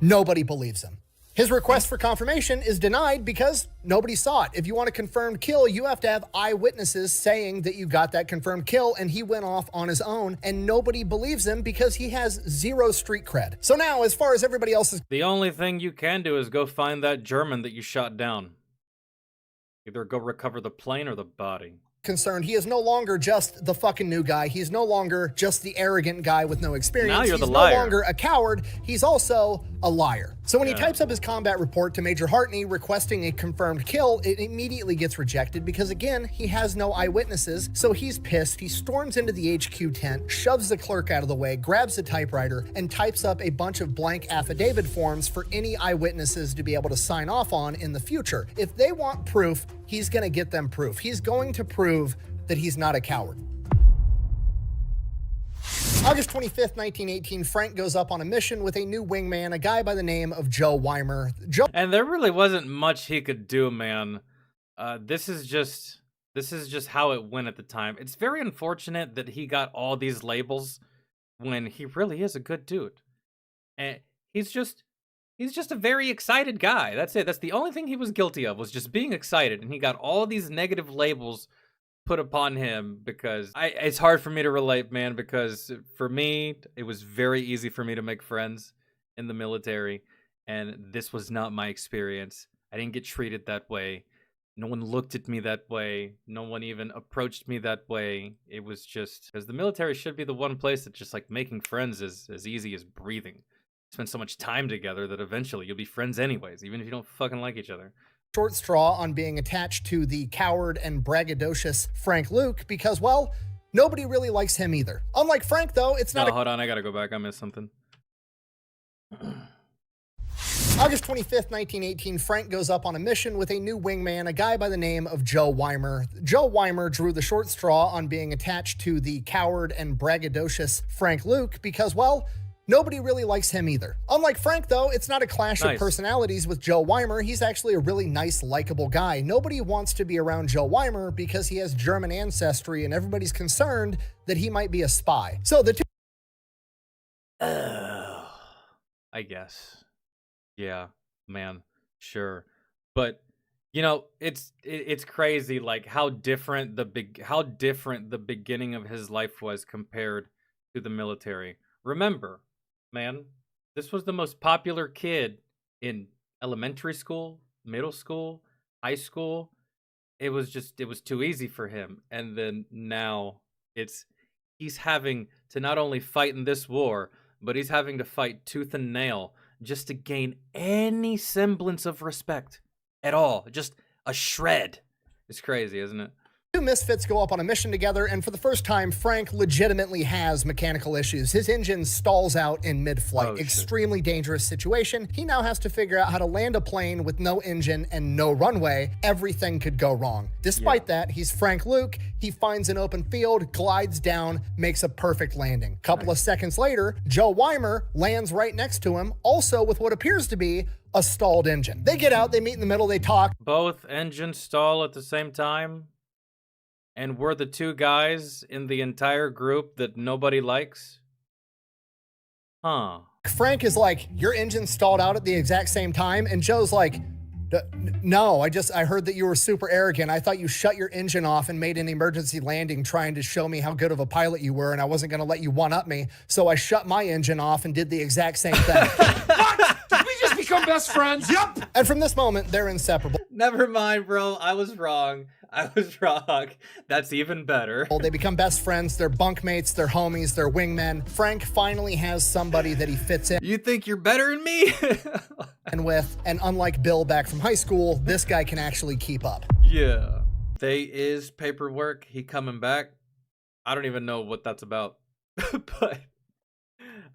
Nobody believes him. His request for confirmation is denied because nobody saw it. If you want a confirmed kill, you have to have eyewitnesses saying that you got that confirmed kill, and he went off on his own, and nobody believes him because he has 0 street cred. So now, as far as everybody else is... The only thing you can do is go find that German that you shot down. Either go recover the plane or the body. concerned, he is no longer just the fucking new guy. He's no longer just the arrogant guy with no experience. Now you're the He's liar. no longer a coward. He's also a liar. So when he types up his combat report to Major Hartney requesting a confirmed kill, it immediately gets rejected because, again, he has no eyewitnesses. So he's pissed. He storms into the HQ tent, shoves the clerk out of the way, grabs the typewriter, and types up a bunch of blank affidavit forms for any eyewitnesses to be able to sign off on in the future. If they want proof, he's going to get them proof. He's going to prove that he's not a coward. August 25th, 1918, Frank goes up on a mission with a new wingman, a guy by the name of Joe Weimer. Joe And there really wasn't much he could do, man. This is just how it went at the time. It's very unfortunate that he got all these labels when he really is a good dude. And he's just a very excited guy. That's it. That's the only thing he was guilty of, was just being excited. And he got all these negative labels put upon him because it's hard for me to relate, man, because for me, it was very easy for me to make friends in the military, and this was not my experience. I didn't get treated that way. No one looked at me that way. No one even approached me that way. It was just, because the military should be the one place that just like making friends is as easy as breathing. Spend so much time together that eventually you'll be friends anyways, even if you don't fucking like each other. short straw on being attached to the coward and braggadocious Frank Luke because, well, nobody really likes him either. Unlike Frank, though, it's not Hold on, I gotta go back. I missed something. August 25th, 1918, Frank goes up on a mission with a new wingman, a guy by the name of Joe Weimer. Joe Weimer drew the short straw on being attached to the coward and braggadocious Frank Luke because, well, nobody really likes him either. Unlike Frank, though, it's not a clash of personalities with Joe Weimer. He's actually a really nice, likable guy. Nobody wants to be around Joe Weimer because he has German ancestry and everybody's concerned that he might be a spy. So the two... I guess. Yeah, man, sure. But you know, it's crazy like how different the beginning of his life was compared to the military. Remember, man, this was the most popular kid in elementary school, middle school, high school. It was too easy for him. And then now he's having to not only fight in this war, but he's having to fight tooth and nail just to gain any semblance of respect at all. Just a shred. It's crazy, isn't it? Two misfits go up on a mission together, and for the first time, Frank legitimately has mechanical issues. His engine stalls out in mid-flight. Oh, extremely dangerous situation. He now has to figure out how to land a plane with no engine and no runway. Everything could go wrong. Despite that, he's Frank Luke. He finds an open field, glides down, makes a perfect landing. Couple of seconds later, Joe Weimer lands right next to him, also with what appears to be a stalled engine. They get out, they meet in the middle, they talk. Both engines stall at the same time? And we're the two guys in the entire group that nobody likes? Huh. Frank is like, your engine stalled out at the exact same time. And Joe's like, no, I heard that you were super arrogant. I thought you shut your engine off and made an emergency landing trying to show me how good of a pilot you were. And I wasn't going to let you one-up me. So I shut my engine off and did the exact same thing. What? Did we just become best friends? Yep. And from this moment, they're inseparable. Never mind, bro. I was wrong. That's even better. They become best friends. They're bunkmates. They're homies. They're wingmen. Frank finally has somebody that he fits in. You think you're better than me? And unlike Bill back from high school, this guy can actually keep up. Yeah. They is paperwork. He coming back. I don't even know what that's about. But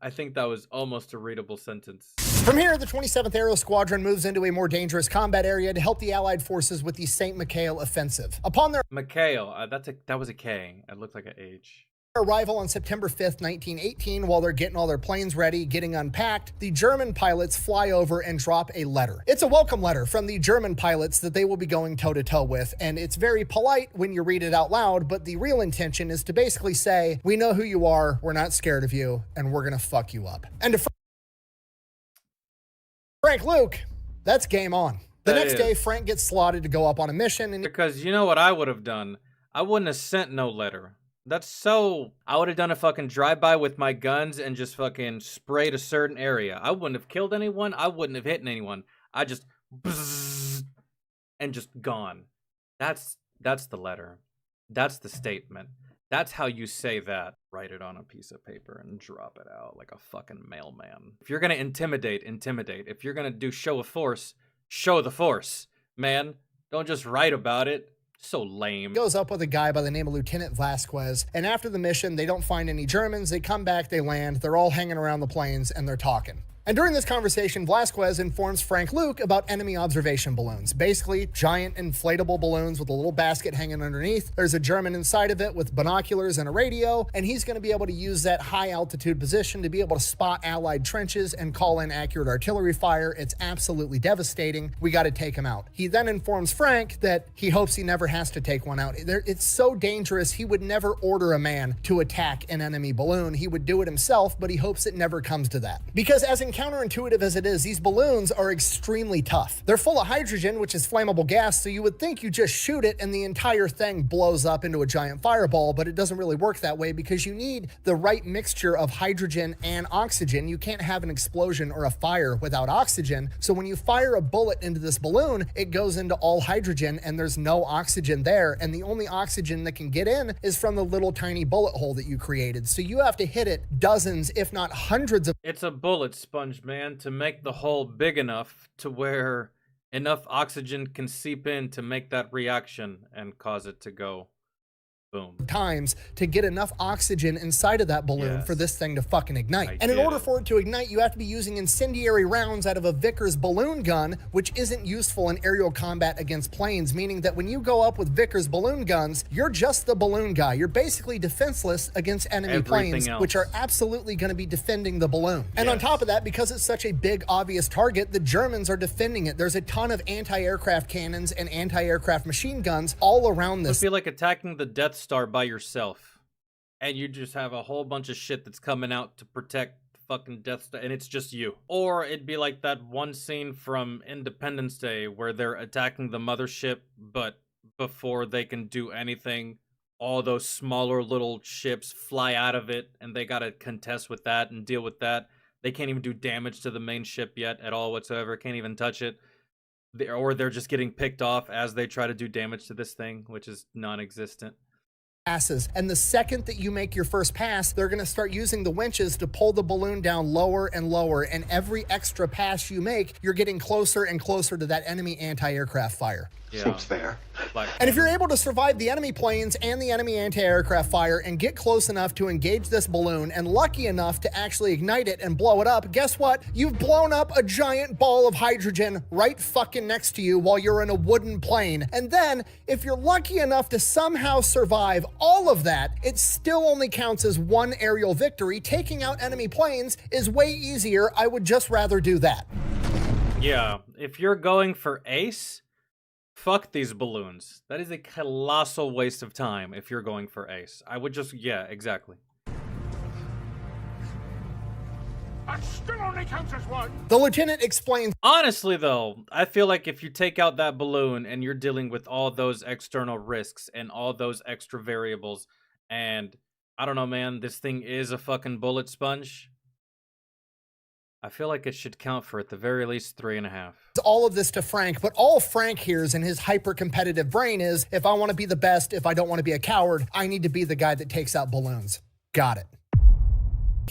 I think that was almost a readable sentence. From here, the 27th Aero Squadron moves into a more dangerous combat area to help the Allied forces with the St. Mikhail offensive. Upon their Mikhail, that was a K. It looked like an H. arrival on September 5th, 1918, while they're getting all their planes ready, getting unpacked, the German pilots fly over and drop a letter. It's a welcome letter from the German pilots that they will be going toe-to-toe with, and it's very polite when you read it out loud, but the real intention is to basically say, we know who you are, we're not scared of you, and we're gonna fuck you up. And to Frank Luke, that's game on. The next day, Frank gets slotted to go up on a mission, and because you know what I would have done? I wouldn't have sent no letter. I would have done a fucking drive-by with my guns and just fucking sprayed a certain area. I wouldn't have killed anyone. I wouldn't have hit anyone. I just bzzz, and just gone. That's the letter. That's the statement. That's how you say that. Write it on a piece of paper and drop it out like a fucking mailman. If you're gonna intimidate, intimidate. If you're gonna do show of force, show the force. Man, don't just write about it. So lame. Goes up with a guy by the name of Lieutenant Vasquez, and after the mission, they don't find any Germans. They come back, they land, they're all hanging around the planes, and they're talking. And during this conversation, Vasquez informs Frank Luke about enemy observation balloons. Basically, giant inflatable balloons with a little basket hanging underneath. There's a German inside of it with binoculars and a radio, and he's going to be able to use that high altitude position to be able to spot Allied trenches and call in accurate artillery fire. It's absolutely devastating. We got to take him out. He then informs Frank that he hopes he never has to take one out. It's so dangerous, he would never order a man to attack an enemy balloon. He would do it himself, but he hopes it never comes to that. Because as counterintuitive as it is, these balloons are extremely tough. They're full of hydrogen, which is flammable gas, so you would think you just shoot it and the entire thing blows up into a giant fireball, but it doesn't really work that way because you need the right mixture of hydrogen and oxygen. You can't have an explosion or a fire without oxygen, so when you fire a bullet into this balloon, it goes into all hydrogen and there's no oxygen there, and the only oxygen that can get in is from the little tiny bullet hole that you created. So you have to hit it dozens, if not hundreds of. It's a bullet sponge, man, to make the hole big enough to where enough oxygen can seep in to make that reaction and cause it to go boom. Times to get enough oxygen inside of that balloon for this thing to fucking ignite. And in order for it to ignite, you have to be using incendiary rounds out of a Vickers balloon gun, which isn't useful in aerial combat against planes, meaning that when you go up with Vickers balloon guns, you're just the balloon guy. You're basically defenseless against enemy planes, which are absolutely going to be defending the balloon. And on top of that, because it's such a big, obvious target, the Germans are defending it. There's a ton of anti-aircraft cannons and anti-aircraft machine guns all around this. It would be like attacking the Death Star by yourself, and you just have a whole bunch of shit that's coming out to protect the fucking Death Star, and it's just you. Or it'd be like that one scene from Independence Day where they're attacking the mothership, but before they can do anything, all those smaller little ships fly out of it, and they gotta contest with that and deal with that. They can't even do damage to the main ship yet at all whatsoever, can't even touch it. Or they're just getting picked off as they try to do damage to this thing, which is non-existent. Passes. And the second that you make your first pass, they're going to start using the winches to pull the balloon down lower and lower. And every extra pass you make, you're getting closer and closer to that enemy anti-aircraft fire. Yeah. Seems fair. And if you're able to survive the enemy planes and the enemy anti-aircraft fire and get close enough to engage this balloon and lucky enough to actually ignite it and blow it up, guess what? You've blown up a giant ball of hydrogen right fucking next to you while you're in a wooden plane. And then, if you're lucky enough to somehow survive all of that, it still only counts as one aerial victory. Taking out enemy planes is way easier. I would just rather do that. Yeah, if you're going for ace, fuck these balloons. That is a colossal waste of time if you're going for ace. I would just, yeah, exactly. That still only counts as one. The lieutenant explains. Honestly, though, I feel like if you take out that balloon and you're dealing with all those external risks and all those extra variables, and I don't know, man, this thing is a fucking bullet sponge, I feel like it should count for at the very least 3.5. All of this to Frank, but all Frank hears in his hyper-competitive brain is, if I want to be the best, if I don't want to be a coward, I need to be the guy that takes out balloons. Got it.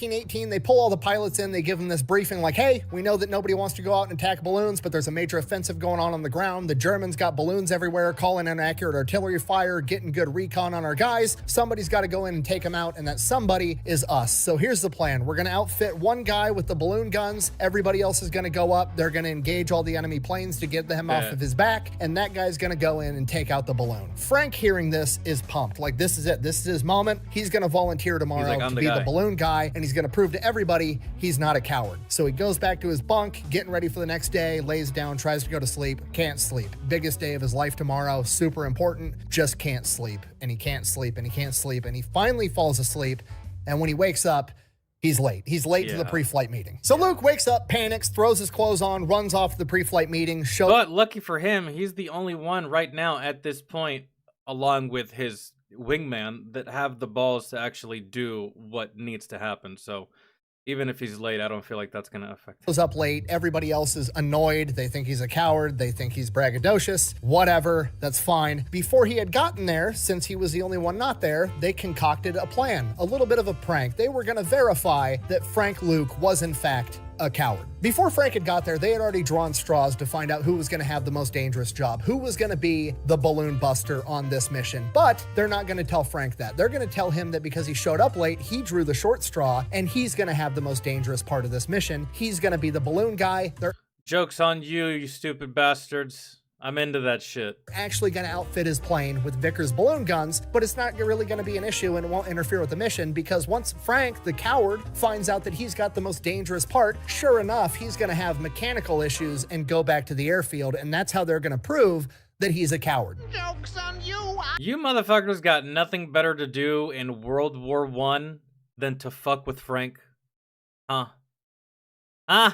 1918, they pull all the pilots in, they give them this briefing like, hey, we know that nobody wants to go out and attack balloons, but there's a major offensive going on the ground. The Germans got balloons everywhere, calling in accurate artillery fire, getting good recon on our guys. Somebody's got to go in and take them out, and that somebody is us. So here's the plan. We're going to outfit one guy with the balloon guns. Everybody else is going to go up. They're going to engage all the enemy planes to get them off of his back, and that guy's going to go in and take out the balloon. Frank, hearing this, is pumped. Like, this is it. This is his moment. He's going to volunteer tomorrow to be the balloon guy, and he's going to prove to everybody he's not a coward. So he goes back to his bunk, getting ready for the next day, lays down, tries to go to sleep, can't sleep. Biggest day of his life tomorrow, super important, just can't sleep. And he can't sleep, and he can't sleep, and he finally falls asleep, and when he wakes up, he's late. He's late to the pre-flight meeting. So Luke wakes up, panics, throws his clothes on, runs off to the pre-flight meeting. But lucky for him, he's the only one right now at this point, along with his wingman, that have the balls to actually do what needs to happen. So Even if he's late, I don't feel like that's going to affect him. Goes up late. Everybody else is annoyed. They think he's a coward. They think he's braggadocious. Whatever. That's fine. Before he had gotten there, since he was the only one not there, they concocted a plan. A little bit of a prank. They were going to verify that Frank Luke was in fact a coward. Before Frank had got there, they had already drawn straws to find out who was going to have the most dangerous job, who was going to be the balloon buster on this mission. But they're not going to tell Frank that. They're going to tell him that because he showed up late, he drew the short straw, and he's going to have the most dangerous part of this mission. He's going to be the balloon guy. They're Joke's on you, you stupid bastards. I'm into that shit. actually going to outfit his plane with Vickers balloon guns, but it's not really going to be an issue and it won't interfere with the mission because once Frank, the coward, finds out that he's got the most dangerous part, sure enough, he's going to have mechanical issues and go back to the airfield, and that's how they're going to prove that he's a coward. Joke's on you! You motherfuckers got nothing better to do in World War I than to fuck with Frank. Huh? Huh?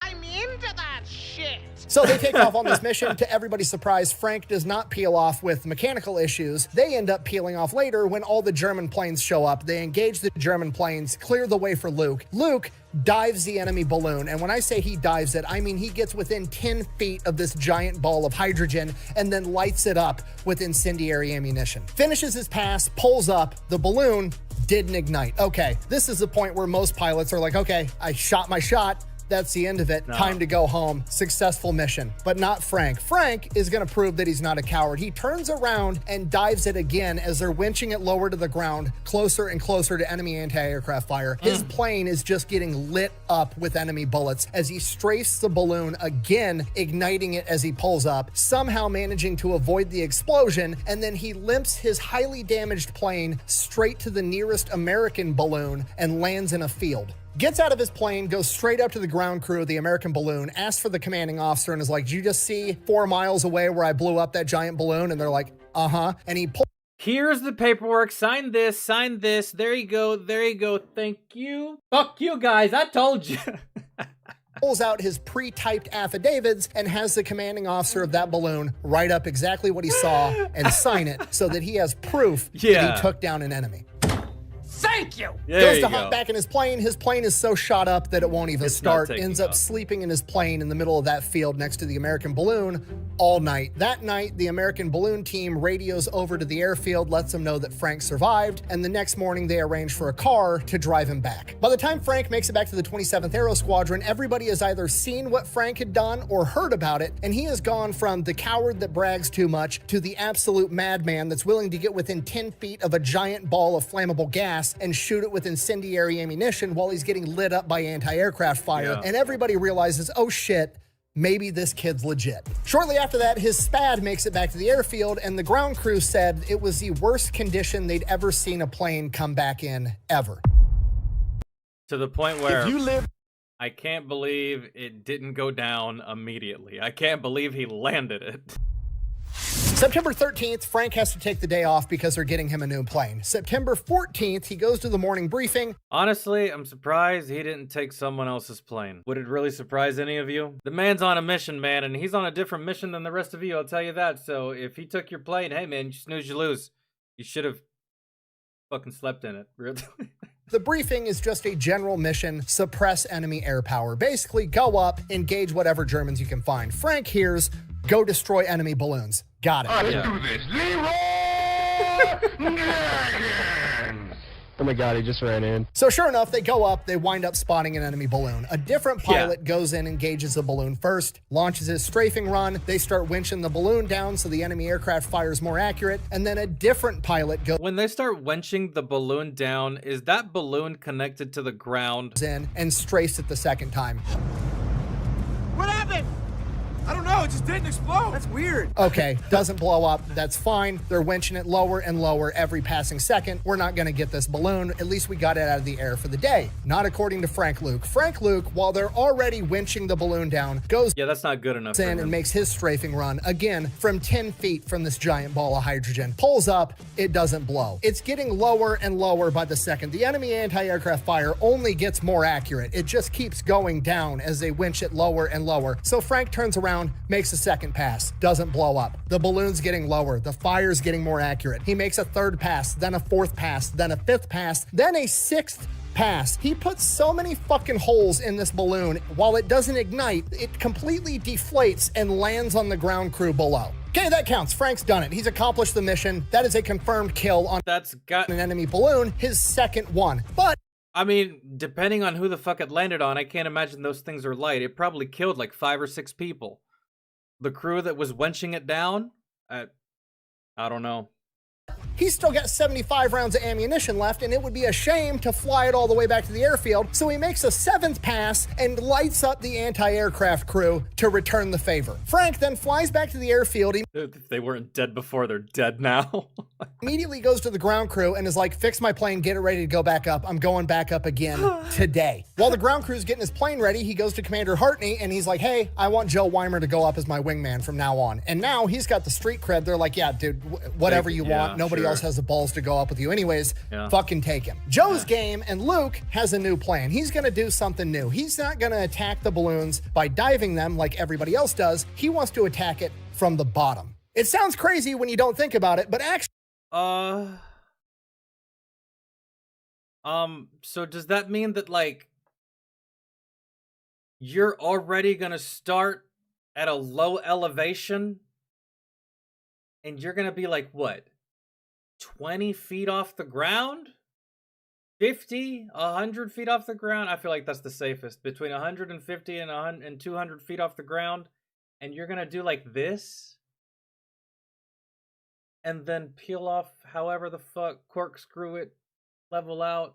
I'm into that shit! So they take off on this mission. To everybody's surprise, Frank does not peel off with mechanical issues. They end up peeling off later when all the German planes show up. They engage the German planes, clear the way for Luke. Luke dives the enemy balloon, and when I say he dives it, I mean he gets within 10 feet of this giant ball of hydrogen and then lights it up with incendiary ammunition. Finishes his pass, pulls up, the balloon didn't ignite. Okay, this is the point where most pilots are like, okay, I shot my shot. That's the end of it. No. Time to go home. Successful mission. But not Frank. Frank is going to prove that he's not a coward. He turns around and dives it again as they're winching it lower to the ground, closer and closer to enemy anti-aircraft fire. His plane is just getting lit up with enemy bullets as he strafes the balloon again, igniting it as he pulls up, somehow managing to avoid the explosion, and then he limps his highly damaged plane straight to the nearest American balloon and lands in a field. Gets out of his plane, goes straight up to the ground crew of the American balloon, asks for the commanding officer, and is like, did you just see 4 miles away where I blew up that giant balloon? And they're like, uh-huh. And he Here's the paperwork. Sign this. Sign this. There you go. There you go. Thank you. Fuck you guys. I told you. pulls out his pre-typed affidavits and has the commanding officer of that balloon write up exactly what he saw and sign it so that he has proof that he took down an enemy. Thank you! There Goes to hop back in his plane. His plane is so shot up that it won't even start. Ends up sleeping in his plane in the middle of that field next to the American balloon all night. That night, the American balloon team radios over to the airfield, lets them know that Frank survived, and the next morning they arrange for a car to drive him back. By the time Frank makes it back to the 27th Aero Squadron, everybody has either seen what Frank had done or heard about it, and he has gone from the coward that brags too much to the absolute madman that's willing to get within 10 feet of a giant ball of flammable gas and shoot it with incendiary ammunition while he's getting lit up by anti-aircraft fire. And everybody realizes, oh shit, maybe this kid's legit. Shortly after that, his SPAD makes it back to the airfield, and the ground crew said it was the worst condition they'd ever seen a plane come back in, ever. To the point where If you live I can't believe it didn't go down immediately. I can't believe he landed it. September 13th, Frank has to take the day off because they're getting him a new plane. September 14th, he goes to the morning briefing. Honestly, I'm surprised he didn't take someone else's plane. Would it really surprise any of you? The man's on a mission, man, and he's on a different mission than the rest of you, I'll tell you that. So if he took your plane, hey man, you snooze, you lose. You should have fucking slept in it, really. The briefing is just a general mission, suppress enemy air power. Basically, go up, engage whatever Germans you can find. Frank hears, go destroy enemy balloons. Got it. Let's do this. Leroy Jenkins! Oh my god, he just ran in. So sure enough, they go up, they wind up spotting an enemy balloon. A different pilot goes in, engages the balloon first, launches his strafing run. They start winching the balloon down so the enemy aircraft fires more accurate. And then a different pilot goes When they start winching the balloon down, is that balloon connected to the ground? in and strafes it the second time. What happened? I don't know, it just didn't explode. That's weird. Okay, doesn't blow up. That's fine. They're winching it lower and lower every passing second. We're not going to get this balloon. At least we got it out of the air for the day. Not according to Frank Luke. Frank Luke, while they're already winching the balloon down, goes Yeah, that's not good enough. for in him. and makes his strafing run again from 10 feet from this giant ball of hydrogen. Pulls up, it doesn't blow. It's getting lower and lower by the second. The enemy anti-aircraft fire only gets more accurate. It just keeps going down as they winch it lower and lower. So Frank turns around, makes a second pass, doesn't blow up. The balloon's getting lower, the fire's getting more accurate. He makes a third pass, then a fourth pass, then a fifth pass, then a sixth pass, he puts so many fucking holes in this balloon. While it doesn't ignite, it completely deflates and lands on the ground crew below. Okay, that counts. Frank's done it. He's accomplished the mission. That is a confirmed kill on That's got. an enemy balloon, his second one. But I mean, depending on who the fuck it landed on, I can't imagine those things are light. It probably killed like 5 or 6 people. The crew that was wenching it down, I don't know. he's still got 75 rounds of ammunition left, and it would be a shame to fly it all the way back to the airfield. So he makes a 7th pass and lights up the anti-aircraft crew to return the favor. Frank then flies back to the airfield. He If they weren't dead before, they're dead now. immediately goes to the ground crew and is like, fix my plane, get it ready to go back up. I'm going back up again today. While the ground crew's getting his plane ready, he goes to Commander Hartney and he's like, hey, I want Joe Weimer to go up as my wingman from now on. And now he's got the street cred. They're like, yeah, dude, whatever you Yeah, want. Nobody sure. else has the balls to go up with you anyways. Yeah. Fucking take him. Joe's game, and Luke has a new plan. He's going to do something new. He's not going to attack the balloons by diving them like everybody else does. He wants to attack it from the bottom. It sounds crazy when you don't think about it, but actually, So does that mean that, like, you're already gonna start at a low elevation and you're gonna be like, what, 20 feet off the ground? 50, 100 feet off the ground? I feel like that's the safest. Between 150 and 200 feet off the ground, and you're gonna do like this? And then peel off however the fuck, corkscrew it, level out.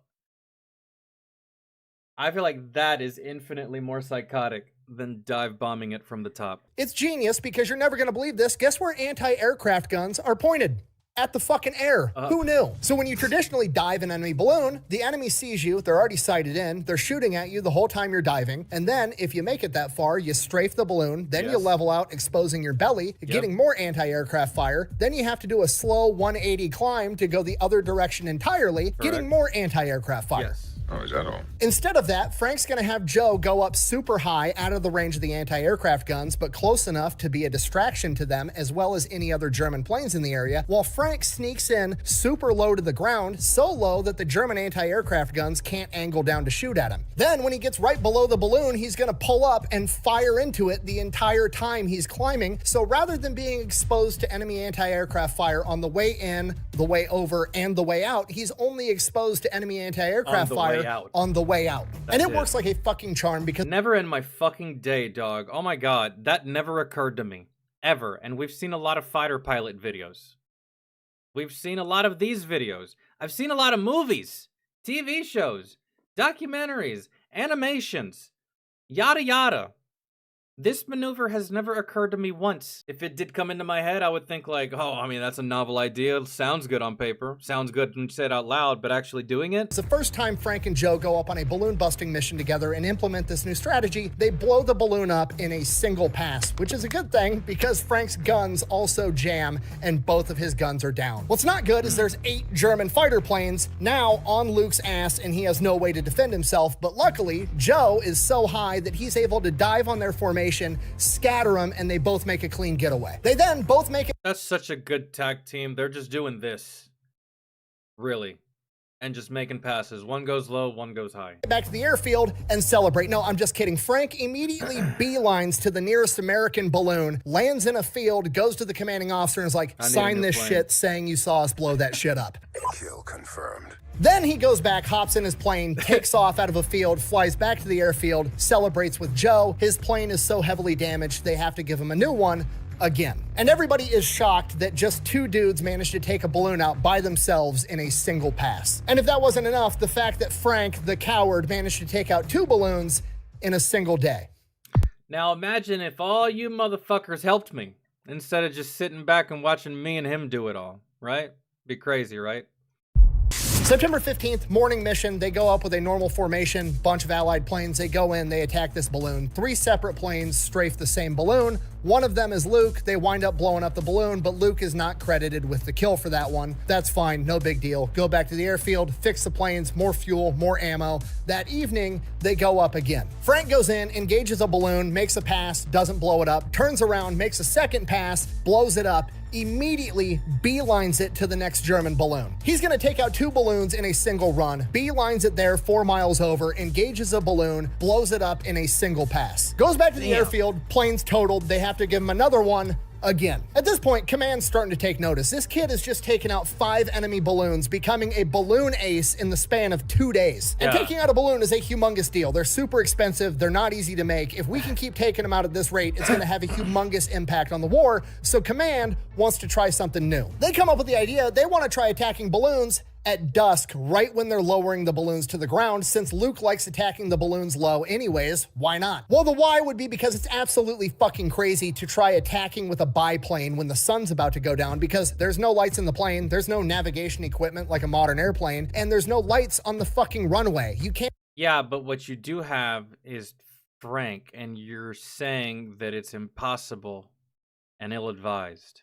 I feel like that is infinitely more psychotic than dive bombing it from the top. it's genius because you're never going to believe this. Guess where anti-aircraft guns are pointed? At the fucking air. Who knew? So when you traditionally dive an enemy balloon, the enemy sees you, they're already sighted in, they're shooting at you the whole time you're diving, and then if you make it that far, you strafe the balloon, then you Yes. level out, exposing your belly, getting more anti-aircraft fire, then you have to do a slow 180 climb to go the other direction entirely, getting more anti-aircraft fire. Yes. Oh, is that all? Instead of that, Frank's going to have Joe go up super high out of the range of the anti-aircraft guns, but close enough to be a distraction to them as well as any other German planes in the area, while Frank sneaks in super low to the ground, so low that the German anti-aircraft guns can't angle down to shoot at him. Then when he gets right below the balloon, he's going to pull up and fire into it the entire time he's climbing. So rather than being exposed to enemy anti-aircraft fire on the way in, the way over, and the way out, he's only exposed to enemy anti-aircraft On the fire way out. on the way out. And it it. works like a fucking charm because Never in my fucking day, dog. Oh my god, that never occurred to me. Ever. And we've seen a lot of fighter pilot videos. We've seen a lot of these videos. I've seen a lot of movies, TV shows, documentaries, animations, yada yada. This maneuver has never occurred to me once. If it did come into my head, I would think like, oh, I mean, that's a novel idea. Sounds good on paper. Sounds good when you say it out loud, but actually doing it? it's the first time Frank and Joe go up on a balloon busting mission together and implement this new strategy. They blow the balloon up in a single pass, which is a good thing because Frank's guns also jam and both of his guns are down. What's not good is there's 8 German fighter planes now on Luke's ass and he has no way to defend himself, but luckily Joe is so high that he's able to dive on their formation, scatter them, and they both make a clean getaway. They then both make it That's such a good tag team. They're just doing this. Really. And just making passes. One goes low, one goes high. back to the airfield and celebrate. No, I'm just kidding. Frank immediately beelines to the nearest American balloon, lands in a field, goes to the commanding officer and is like, I need a sign new this plane." shit saying you saw us blow that shit up. Kill confirmed. Then he goes back, hops in his plane, takes off out of a field, flies back to the airfield, celebrates with Joe. His plane is so heavily damaged, they have to give him a new one again. And everybody is shocked that just 2 dudes managed to take a balloon out by themselves in a single pass. And if that wasn't enough, the fact that Frank, the coward, managed to take out 2 balloons in a single day. Now imagine if all you motherfuckers helped me instead of just sitting back and watching me and him do it all, right? Be crazy, right? September 15th, morning mission. They go up with a normal formation, bunch of allied planes. They go in, they attack this balloon. 3 separate planes strafe the same balloon. One of them is Luke. They wind up blowing up the balloon, but Luke is not credited with the kill for that one. That's fine, no big deal. Go back to the airfield, fix the planes, more fuel, more ammo. That evening, they go up again. Frank goes in, engages a balloon, makes a pass, doesn't blow it up, turns around, makes a second pass, blows it up, immediately beelines it to the next German balloon. He's gonna take out 2 balloons in a single run, beelines it there 4 miles over, engages a balloon, blows it up in a single pass. Goes back to the airfield, planes totaled, they have to give him another one again. At this point, Command's starting to take notice. This kid has just taken out 5 enemy balloons, becoming a balloon ace in the span of 2 days. And taking out a balloon is a humongous deal. They're super expensive. They're not easy to make. If we can keep taking them out at this rate, it's going to have a humongous impact on the war. So Command wants to try something new. They come up with the idea they want to try attacking balloons at dusk, right when they're lowering the balloons to the ground. Since Luke likes attacking the balloons low anyways, why not? Well, the why would be because it's absolutely fucking crazy to try attacking with a biplane when the sun's about to go down, because there's no lights in the plane, there's no navigation equipment like a modern airplane, and there's no lights on the fucking runway. You can't. Yeah, but what you do have is Frank, and you're saying that it's impossible and ill-advised.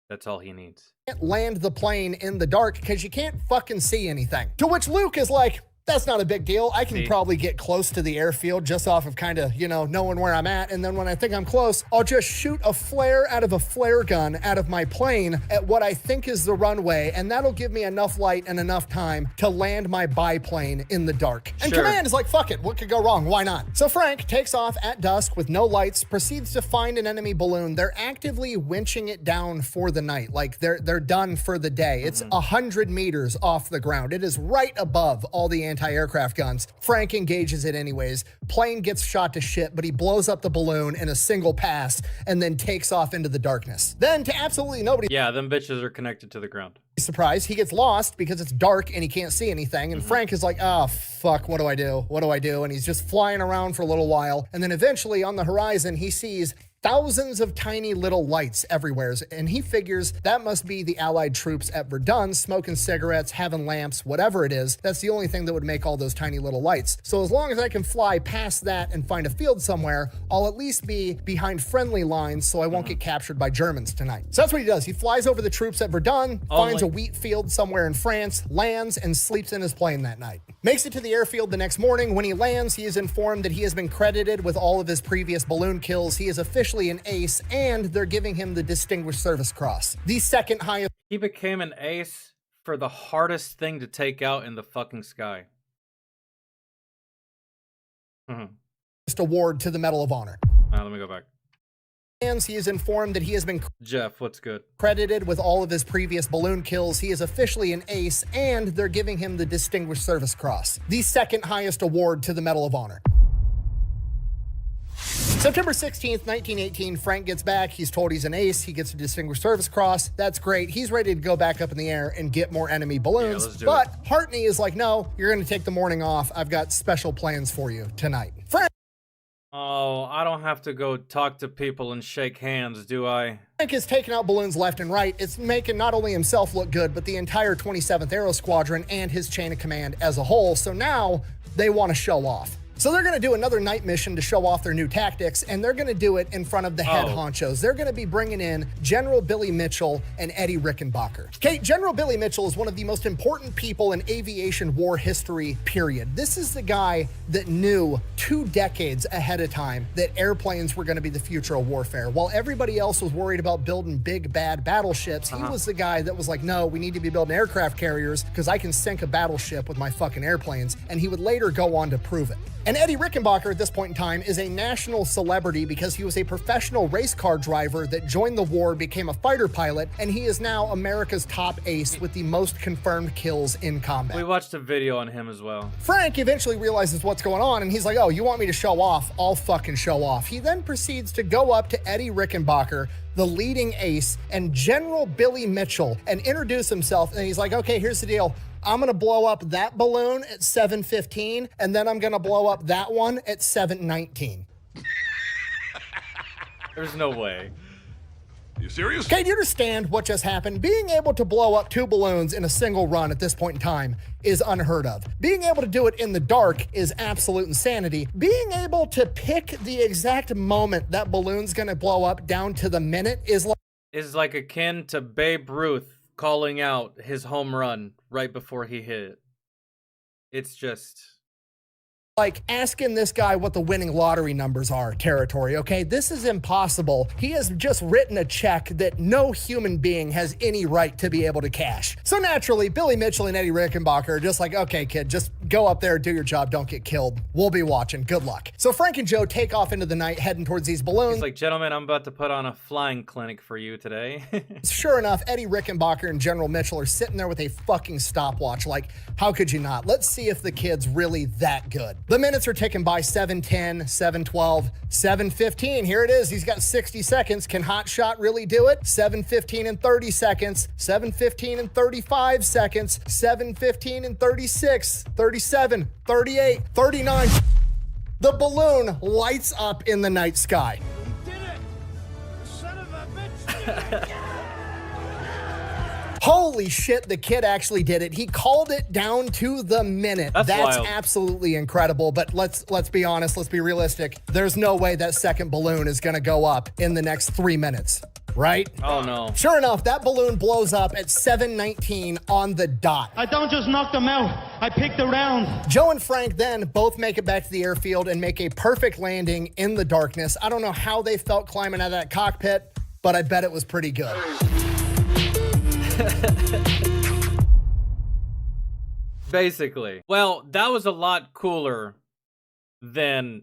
That's all he needs. Land the plane in the dark because you can't fucking see anything. To which Luke is like, that's not a big deal. I can probably get close to the airfield just off of kind of, knowing where I'm at. And then when I think I'm close, I'll just shoot a flare out of a flare gun out of my plane at what I think is the runway. And that'll give me enough light and enough time to land my biplane in the dark. And Command is like, fuck it. What could go wrong? Why not? So Frank takes off at dusk with no lights, proceeds to find an enemy balloon. They're actively winching it down for the night. Like they're done for the day. It's 100 meters off the ground. It is right above all the anti-aircraft guns. Frank engages it anyways. Plane gets shot to shit, but he blows up the balloon in a single pass and then takes off into the darkness. Then, to absolutely nobody. Yeah, them bitches are connected to the ground. Surprise, he gets lost because it's dark and he can't see anything. And Frank is like, oh, fuck, what do I do? What do I do? And he's just flying around for a little while. And then eventually on the horizon, he sees thousands of tiny little lights everywhere. And he figures that must be the Allied troops at Verdun smoking cigarettes, having lamps, whatever it is. That's the only thing that would make all those tiny little lights. So as long as I can fly past that and find a field somewhere, I'll at least be behind friendly lines so I won't get captured by Germans tonight. So that's what he does. He flies over the troops at Verdun, finds a wheat field somewhere in France, lands, and sleeps in his plane that night. Makes it to the airfield the next morning. When he lands, he is informed that he has been credited with all of his previous balloon kills. He is officially an ace, and they're giving him the Distinguished Service Cross, the second highest. He became an ace for the hardest thing to take out in the fucking sky. Award to the Medal of Honor. Let me go back. He is informed that he has been Jeff, what's good? Credited with all of his previous balloon kills. He is officially an ace, and they're giving him the Distinguished Service Cross, the second highest award to the Medal of Honor. September 16th, 1918, Frank gets back. He's told he's an ace. He gets a Distinguished Service Cross. That's great. He's ready to go back up in the air and get more enemy balloons. Yeah, let's do but Hartney is like, no, you're going to take the morning off. I've got special plans for you tonight. Frank Oh, I don't have to go talk to people and shake hands, do I? Frank is taking out balloons left and right. It's making not only himself look good, but the entire 27th Aero Squadron and his chain of command as a whole. So now they want to show off. So they're going to do another night mission to show off their new tactics, and they're going to do it in front of the head honchos. They're going to be bringing in General Billy Mitchell and Eddie Rickenbacker. Okay, General Billy Mitchell is one of the most important people in aviation war history, period. This is the guy that knew 2 decades ahead of time that airplanes were going to be the future of warfare. While everybody else was worried about building big, bad battleships, he was the guy that was like, no, we need to be building aircraft carriers because I can sink a battleship with my fucking airplanes. And he would later go on to prove it. And Eddie Rickenbacker at this point in time is a national celebrity because he was a professional race car driver that joined the war, became a fighter pilot, and he is now America's top ace with the most confirmed kills in combat. We watched a video on him as well. Frank eventually realizes what's going on, and he's like, oh, you want me to show off? I'll fucking show off. He then proceeds to go up to Eddie Rickenbacker, the leading ace, and General Billy Mitchell, and introduce himself, and he's like, okay, here's the deal. I'm going to blow up that balloon at 7:15, and then I'm going to blow up that one at 7:19. There's no way. You serious? Okay, do you understand what just happened? Being able to blow up 2 balloons in a single run at this point in time is unheard of. Being able to do it in the dark is absolute insanity. Being able to pick the exact moment that balloon's gonna blow up down to the minute is like akin to Babe Ruth calling out his home run right before he hit it. It's just... like asking this guy what the winning lottery numbers are territory, okay? This is impossible. He has just written a check that no human being has any right to be able to cash. So naturally, Billy Mitchell and Eddie Rickenbacker are just like, okay, kid, just go up there, do your job, don't get killed. We'll be watching. Good luck. So Frank and Joe take off into the night, heading towards these balloons. He's like, gentlemen, I'm about to put on a flying clinic for you today. Sure enough, Eddie Rickenbacker and General Mitchell are sitting there with a fucking stopwatch. Like, how could you not? Let's see if the kid's really that good. The minutes are ticking by. 7:10, 7:12, 7:15. Here it is. He's got 60 seconds. Can Hot Shot really do it? 7:15 and 30 seconds. 7:15 and 35 seconds. 7:15 and 36, 37, 38, 39. The balloon lights up in the night sky. Did it! Son of a bitch! Holy shit, the kid actually did it. He called it down to the minute. That's wild. Absolutely incredible. But let's be honest, let's be realistic. There's no way that second balloon is gonna go up in the next 3 minutes, right? Oh no. Sure enough, that balloon blows up at 7:19 on the dot. I don't just knock them out, I picked around. Joe and Frank then both make it back to the airfield and make a perfect landing in the darkness. I don't know how they felt climbing out of that cockpit, but I bet it was pretty good. Basically. Well, that was a lot cooler than...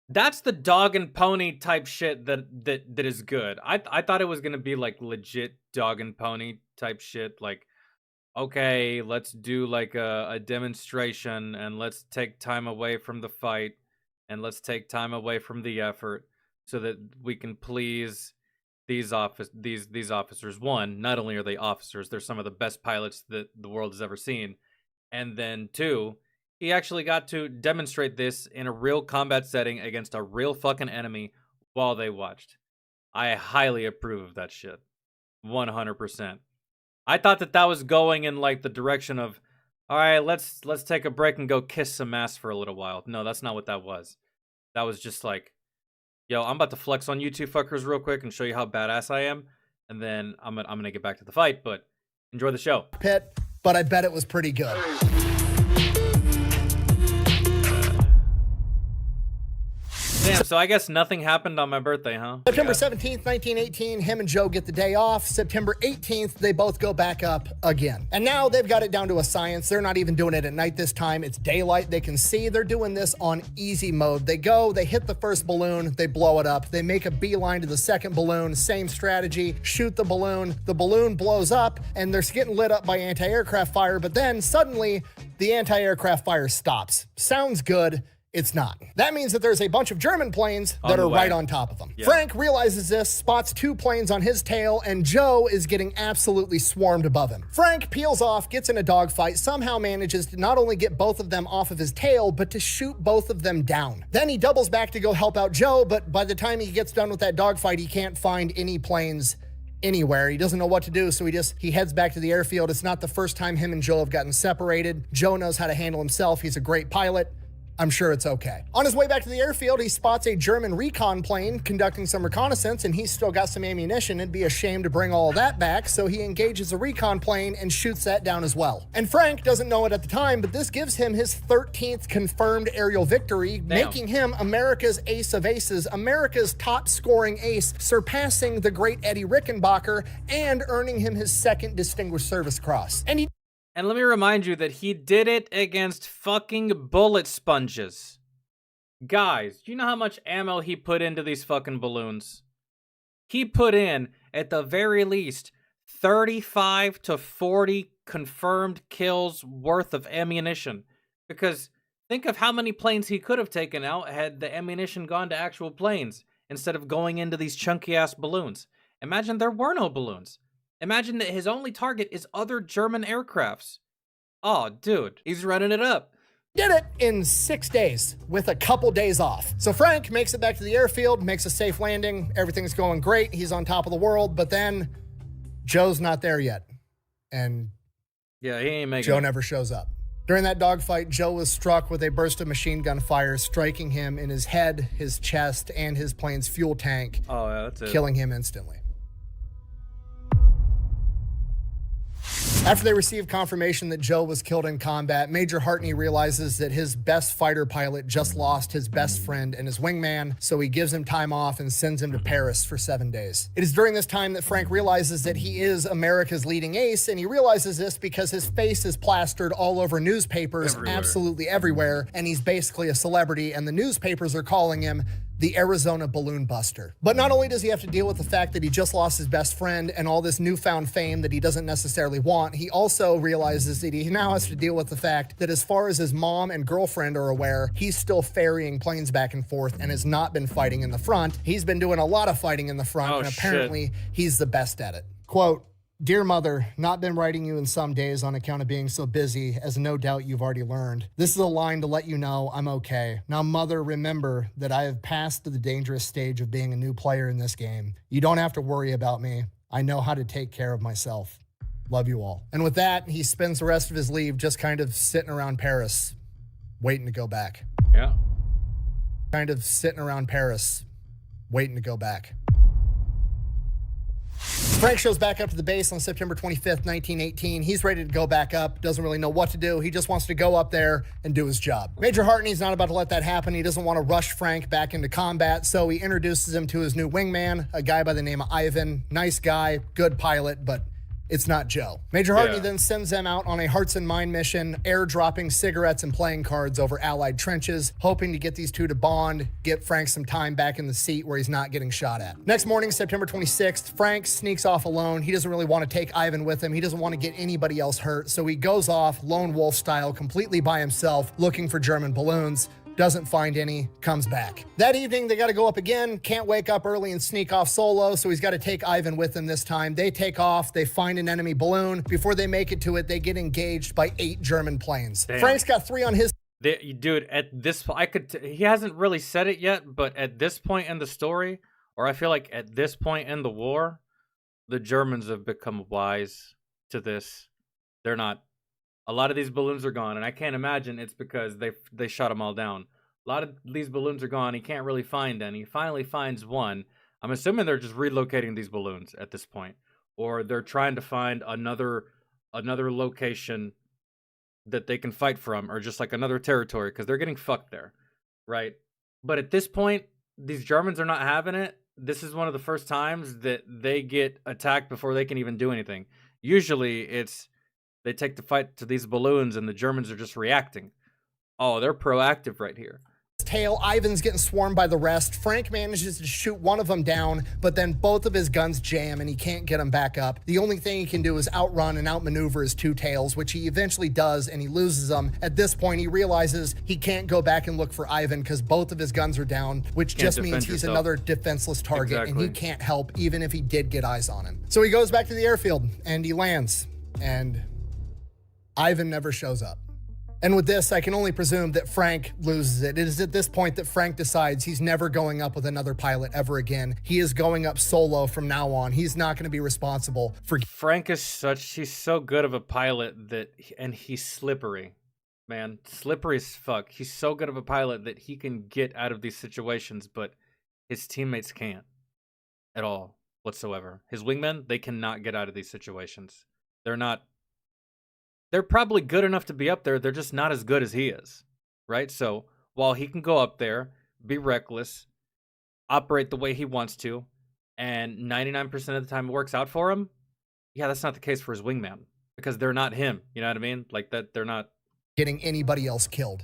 That's the dog and pony type shit that is good. I thought it was gonna be like legit dog and pony type shit. Like, okay, let's do like a demonstration and let's take time away from the fight and let's take time away from the effort so that we can please these officers. One, not only are they officers, they're some of the best pilots that the world has ever seen. And then two, he actually got to demonstrate this in a real combat setting against a real fucking enemy while they watched. I highly approve of that shit. 100%. I thought that was going in like the direction of, all right, let's take a break and go kiss some ass for a little while. No, that's not what that was. That was just like, yo, I'm about to flex on you two fuckers real quick and show you how badass I am, and then I'm gonna get back to the fight, but enjoy the show. Pit, but I bet it was pretty good. Damn, so I guess nothing happened on my birthday, huh? September 17th, 1918, him and Joe get the day off. September 18th, they both go back up again. And now they've got it down to a science. They're not even doing it at night this time. It's daylight. They can see. They're doing this on easy mode. They go, they hit the first balloon, they blow it up. They make a beeline to the second balloon. Same strategy. Shoot the balloon. The balloon blows up, and they're getting lit up by anti-aircraft fire. But then suddenly, the anti-aircraft fire stops. Sounds good. It's not. That means that there's a bunch of German planes that are right on top of them. Yeah. Frank realizes this, spots 2 planes on his tail, and Joe is getting absolutely swarmed above him. Frank peels off, gets in a dogfight, somehow manages to not only get both of them off of his tail, but to shoot both of them down. Then he doubles back to go help out Joe, but by the time he gets done with that dogfight, he can't find any planes anywhere. He doesn't know what to do, so he heads back to the airfield. It's not the first time him and Joe have gotten separated. Joe knows how to handle himself. He's a great pilot. I'm sure it's okay. On his way back to the airfield, he spots a German recon plane conducting some reconnaissance, and he's still got some ammunition. It'd be a shame to bring all of that back, so he engages a recon plane and shoots that down as well. And Frank doesn't know it at the time, but this gives him his 13th confirmed aerial victory, making him America's ace of aces, America's top scoring ace, surpassing the great Eddie Rickenbacker and earning him his 2nd Distinguished Service Cross. And let me remind you that he did it against fucking bullet sponges. Guys, do you know how much ammo he put into these fucking balloons? He put in, at the very least, 35 to 40 confirmed kills worth of ammunition. Because think of how many planes he could have taken out had the ammunition gone to actual planes instead of going into these chunky-ass balloons. Imagine there were no balloons. Imagine that his only target is other German aircrafts. Oh, dude, he's running it up. Did it in 6 days with a couple days off. So Frank makes it back to the airfield, makes a safe landing. Everything's going great. He's on top of the world, but then Joe's not there yet. And Yeah, he ain't making Joe it. never shows up. During that dogfight, Joe was struck with a burst of machine gun fire, striking him in his head, his chest, and his plane's fuel tank, Oh, yeah, that's it. killing him instantly. After they received confirmation that Joe was killed in combat, Major Hartney realizes that his best fighter pilot just lost his best friend and his wingman, so he gives him time off and sends him to Paris for 7 days. It is during this time that Frank realizes that he is America's leading ace, and he realizes this because his face is plastered all over newspapers, Everywhere. absolutely everywhere, and he's basically a celebrity, and the newspapers are calling him the Arizona Balloon Buster. But not only does he have to deal with the fact that he just lost his best friend and all this newfound fame that he doesn't necessarily want, he also realizes that he now has to deal with the fact that as far as his mom and girlfriend are aware, he's still ferrying planes back and forth and has not been fighting in the front. He's been doing a lot of fighting in the front, Oh, and shit. apparently he's the best at it. Quote, "Dear mother, not been writing you in some days on account of being so busy, as no doubt you've already learned. This is a line to let you know I'm okay. Now, mother, remember that I have passed the dangerous stage of being a new player in this game. You don't have to worry about me. I know how to take care of myself. Love you all." And with that, he spends the rest of his leave just kind of sitting around Paris, waiting to go back. Yeah. Kind of sitting around Paris, waiting to go back. Frank shows back up to the base on September 25th, 1918. He's ready to go back up, doesn't really know what to do. He just wants to go up there and do his job. Major Hartney's not about to let that happen. He doesn't want to rush Frank back into combat, so he introduces him to his new wingman, a guy by the name of Ivan. Nice guy, good pilot, but it's not Joe. Major Hartney then sends them out on a Hearts and Mind mission, airdropping cigarettes and playing cards over Allied trenches, hoping to get these two to bond, get Frank some time back in the seat where he's not getting shot at. Next morning, September 26th, Frank sneaks off alone. He doesn't really want to take Ivan with him. He doesn't want to get anybody else hurt, so he goes off lone wolf style, completely by himself, looking for German balloons. Doesn't find any, comes back. That evening, they got to go up again. Can't wake up early and sneak off solo, so he's got to take Ivan with him this time. They take off. They find an enemy balloon. Before they make it to it, they get engaged by 8 German planes. Damn. Frank's got 3 on his Dude, at this he hasn't really said it yet, but at this point in the story, or I feel like at this point in the war, the Germans have become wise to this. They're not. A lot of these balloons are gone, and I can't imagine it's because they shot them all down. A lot of these balloons are gone. He can't really find any. He finally finds one. I'm assuming they're just relocating these balloons at this point, or they're trying to find another location that they can fight from, or just like another territory, because they're getting fucked there, right? But at this point, these Germans are not having it. This is one of the first times that they get attacked before they can even do anything. Usually, it's they take the fight to these balloons, and the Germans are just reacting. Oh, they're proactive right here. tail. Ivan's getting swarmed by the rest. Frank manages to shoot one of them down, but then both of his guns jam and he can't get them back up. The only thing he can do is outrun and outmaneuver his two tails, which he eventually does, and he loses them. At this point, he realizes he can't go back and look for Ivan because both of his guns are down, which Can't just means defend he's yourself. another defenseless target, and Exactly. he can't help even if he did get eyes on him. So he goes back to the airfield and he lands, and Ivan never shows up. And with this, I can only presume that Frank loses it. It is at this point that Frank decides he's never going up with another pilot ever again. He is going up solo from now on. He's not going to be responsible for... Frank is he's so good of a pilot and he's slippery, man. Slippery as fuck. He's so good of a pilot that he can get out of these situations, but his teammates can't at all whatsoever. His wingmen, they cannot get out of these situations. They're probably good enough to be up there. They're just not as good as he is, right? So while he can go up there, be reckless, operate the way he wants to, and 99% of the time it works out for him, yeah, that's not the case for his wingman because they're not him. You know what I mean? Like that, they're not. getting anybody else killed.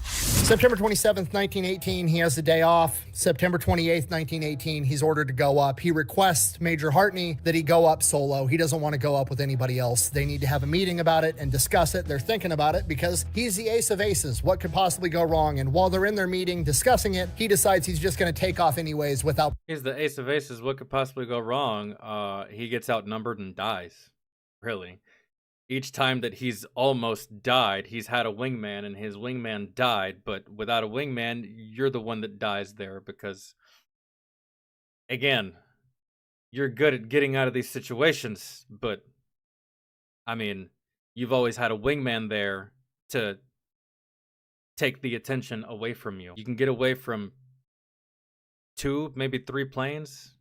September 27th, 1918, he has a day off. September 28th, 1918, he's ordered to go up. He requests Major Hartney that he go up solo. He doesn't want to go up with anybody else. They need to have a meeting about it and discuss it. They're thinking about it because he's the ace of aces. What could possibly go wrong? And while they're in their meeting discussing it, he decides he's just going to take off anyways without... He's the ace of aces. What could possibly go wrong? He gets outnumbered and dies. Really. each time that he's almost died, he's had a wingman and his wingman died. But without a wingman, you're the one that dies there because, again, you're good at getting out of these situations. But, I mean, you've always had a wingman there to take the attention away from you. You can get away from 2, maybe 3 planes.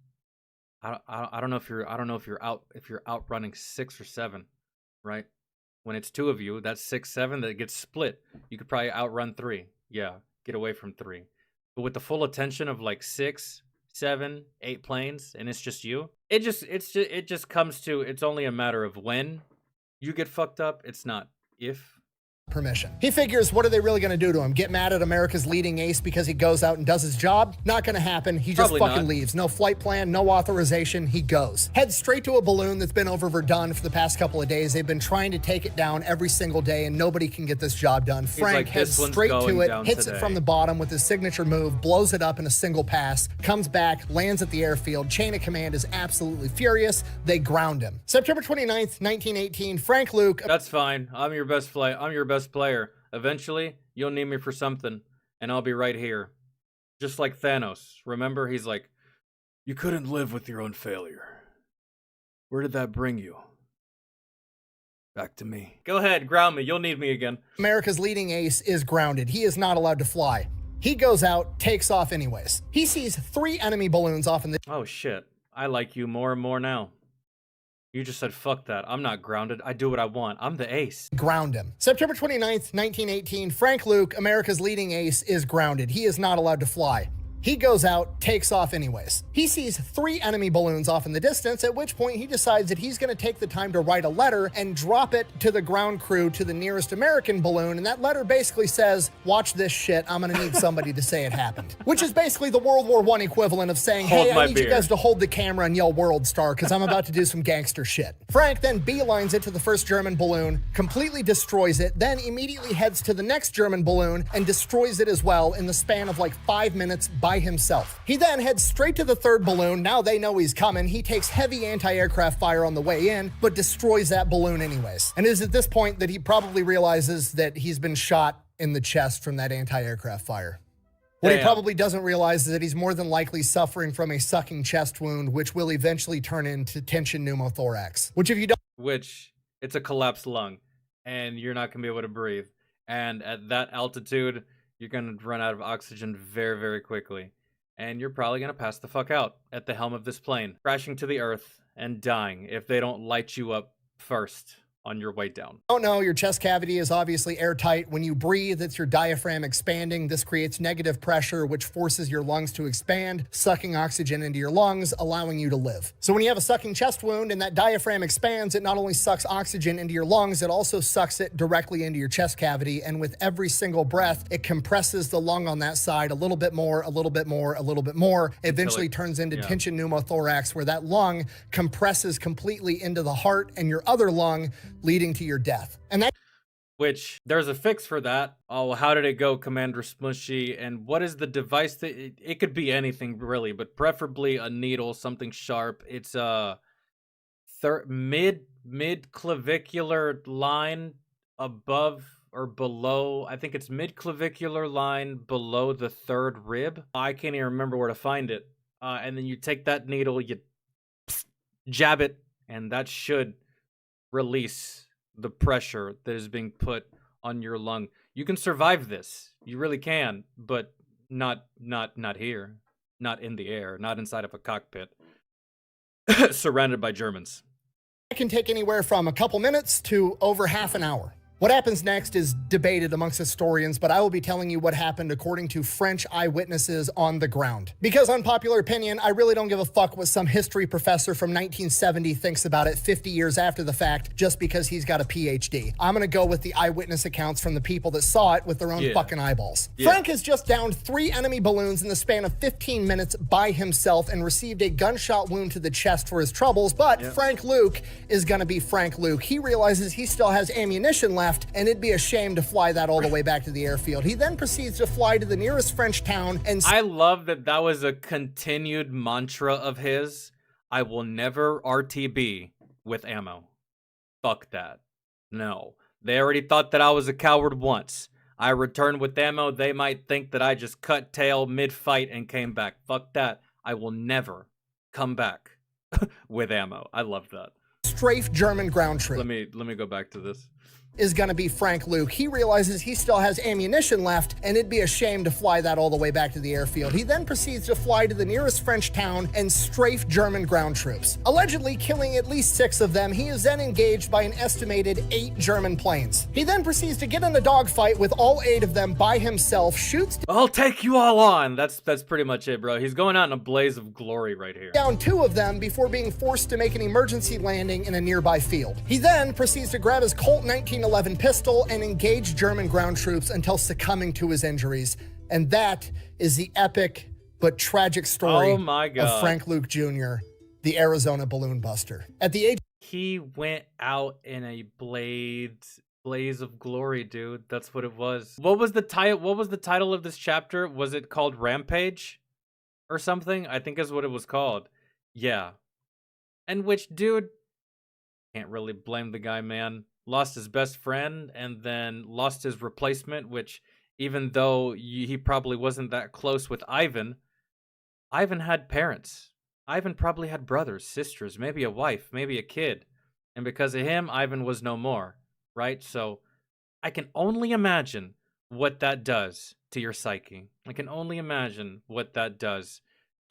I don't know if you're outrunning 6 or 7, right? When it's 2 of you, that's 6, 7 that gets split. You could probably outrun 3. Yeah, get away from 3. But with the full attention of like 6, 7, 8 planes, and it's just you, it just comes to, it's only a matter of when you get fucked up. It's not if. Permission. He figures, what are they really going to do to him? Get mad at America's leading ace because he goes out and does his job? Not going to happen. He just Probably fucking not. leaves. No flight plan, no authorization. He goes. Heads straight to a balloon that's been over Verdun for the past couple of days. They've been trying to take it down every single day, and nobody can get this job done. Frank like, heads "This one's straight to going it, down hits it today." from the bottom with his signature move, blows it up in a single pass, comes back, lands at the airfield. Chain of command is absolutely furious. They ground him. September 29th, 1918, Frank Luke. That's fine. I'm your best player. Eventually, you'll need me for something, and I'll be right here. Just like Thanos. Remember, he's like, you couldn't live with your own failure. Where did that bring you? Back to me. Go ahead, ground me. You'll need me again. America's leading ace is grounded. He is not allowed to fly. He goes out, takes off anyways. He sees 3 enemy balloons off in the Oh, shit. I like you more and more now. You just said, fuck that. I'm not grounded. I do what I want. I'm the ace. ground him. September 29th, 1918, Frank Luke, America's leading ace, is grounded. He is not allowed to fly. He goes out, takes off anyways. He sees 3 enemy balloons off in the distance, at which point he decides that he's going to take the time to write a letter and drop it to the ground crew to the nearest American balloon, and that letter basically says, watch this shit, I'm going to need somebody to say it happened. Which is basically the World War I equivalent of saying, Hold hey, my I need you beer. guys to hold the camera and yell World Star, because I'm about to do some gangster shit. Frank then beelines it to the first German balloon, completely destroys it, then immediately heads to the next German balloon and destroys it as well in the span of like 5 minutes by himself. He then heads straight to the third balloon. Now they know he's coming. He takes heavy anti-aircraft fire on the way in, but destroys that balloon anyways. And it is at this point that he probably realizes that he's been shot in the chest from that anti-aircraft fire. What he Damn. probably doesn't realize is that he's more than likely suffering from a sucking chest wound, which will eventually turn into tension pneumothorax. Which, if you don't Which, it's a collapsed lung, and you're not going to be able to breathe. And at that altitude, you're going to run out of oxygen very, very quickly. And you're probably going to pass the fuck out at the helm of this plane, crashing to the earth and dying if they don't light you up first on your way down. know, your chest cavity is obviously airtight. When you breathe, it's your diaphragm expanding. This creates negative pressure, which forces your lungs to expand, sucking oxygen into your lungs, allowing you to live. So when you have a sucking chest wound and that diaphragm expands, it not only sucks oxygen into your lungs, it also sucks it directly into your chest cavity. And with every single breath, it compresses the lung on that side a little bit more, a little bit more, a little bit more. Eventually it- turns into yeah. tension pneumothorax, where that lung compresses completely into the heart and your other lung, leading to your death. And that Which, there's a fix for that. Oh, how did it go, Commander Smushy? And what is the device that... It could be anything, really, but preferably a needle, something sharp. It's a mid-clavicular line above or below. I think it's mid-clavicular line below the 3rd rib. I can't even remember where to find it. And then you take that needle, you jab it, and that should release the pressure that is being put on your lung. You can survive this. You really can, but not here. Not in the air, not inside of a cockpit. Surrounded by Germans. can take anywhere from a couple minutes to over half an hour. What happens next is debated amongst historians, but I will be telling you what happened according to French eyewitnesses on the ground. Because unpopular opinion, I really don't give a fuck what some history professor from 1970 thinks about it 50 years after the fact, just because he's got a PhD. I'm gonna go with the eyewitness accounts from the people that saw it with their own fucking eyeballs. Yeah. Frank has just downed 3 enemy balloons in the span of 15 minutes by himself and received a gunshot wound to the chest for his troubles, but Frank Luke is gonna be Frank Luke. He realizes he still has ammunition left, and it'd be a shame to fly that all the way back to the airfield. He then proceeds to fly to the nearest French town and I love that that was a continued mantra of his. I will never RTB with ammo. Fuck that. No. They already thought that I was a coward once. I returned with ammo. They might think that I just cut tail mid-fight and came back. Fuck that. I will never come back with ammo. I love that. Strafe German ground troop Let me go back to this. is going to be Frank Luke. He realizes he still has ammunition left, and it'd be a shame to fly that all the way back to the airfield. He then proceeds to fly to the nearest French town and strafe German ground troops. Allegedly killing at least 6 of them, he is then engaged by an estimated 8 German planes. He then proceeds to get in a dogfight with all 8 of them by himself, shoots I'll take you all on. That's pretty much it, bro. He's going out in a blaze of glory right here. down 2 of them before being forced to make an emergency landing in a nearby field. He then proceeds to grab his Colt 1911 pistol and engage German ground troops until succumbing to his injuries. And that is the epic but tragic story Oh my God. of Frank Luke Jr., the Arizona balloon buster. At the age He went out in a blaze of glory, dude. That's what it was. What was the title of this chapter? Was it called Rampage or something? I think is what it was called. Yeah. And which, dude, can't really blame the guy, man. Lost his best friend and then lost his replacement, which even though he probably wasn't that close with Ivan, Ivan had parents. Ivan probably had brothers, sisters, maybe a wife, maybe a kid. And because of him, Ivan was no more, right? So I can only imagine what that does to your psyche. I can only imagine what that does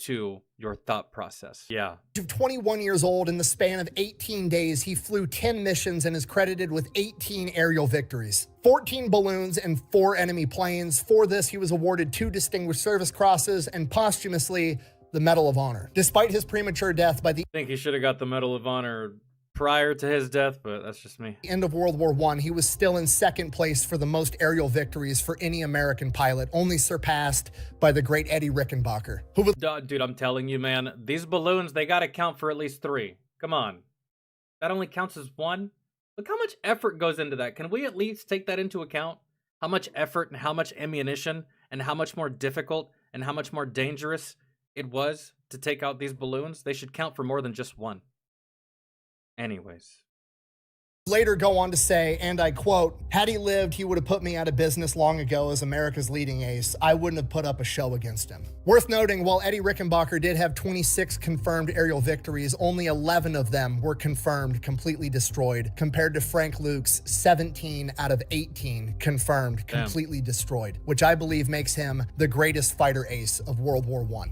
to your thought process. Yeah. of 21 years old, in the span of 18 days, he flew 10 missions and is credited with 18 aerial victories, 14 balloons, and 4 enemy planes. For this, he was awarded 2 Distinguished Service Crosses and posthumously the Medal of Honor. Despite his premature death by the I think he should have got the Medal of Honor prior to his death, but that's just me. end of World War I, he was still in 2nd place for the most aerial victories for any American pilot, only surpassed by the great Eddie Rickenbacker, who was Dude, I'm telling you, man, these balloons, they gotta count for at least 3. Come on. That only counts as 1? Look how much effort goes into that. Can we at least take that into account? How much effort and how much ammunition and how much more difficult and how much more dangerous it was to take out these balloons? They should count for more than just 1. Anyways. later go on to say, and I quote, "Had he lived, he would have put me out of business long ago as America's leading ace. I wouldn't have put up a show against him." Worth noting, while Eddie Rickenbacker did have 26 confirmed aerial victories, only 11 of them were confirmed completely destroyed, compared to Frank Luke's 17 out of 18 confirmed completely destroyed, which I believe makes him the greatest fighter ace of World War I.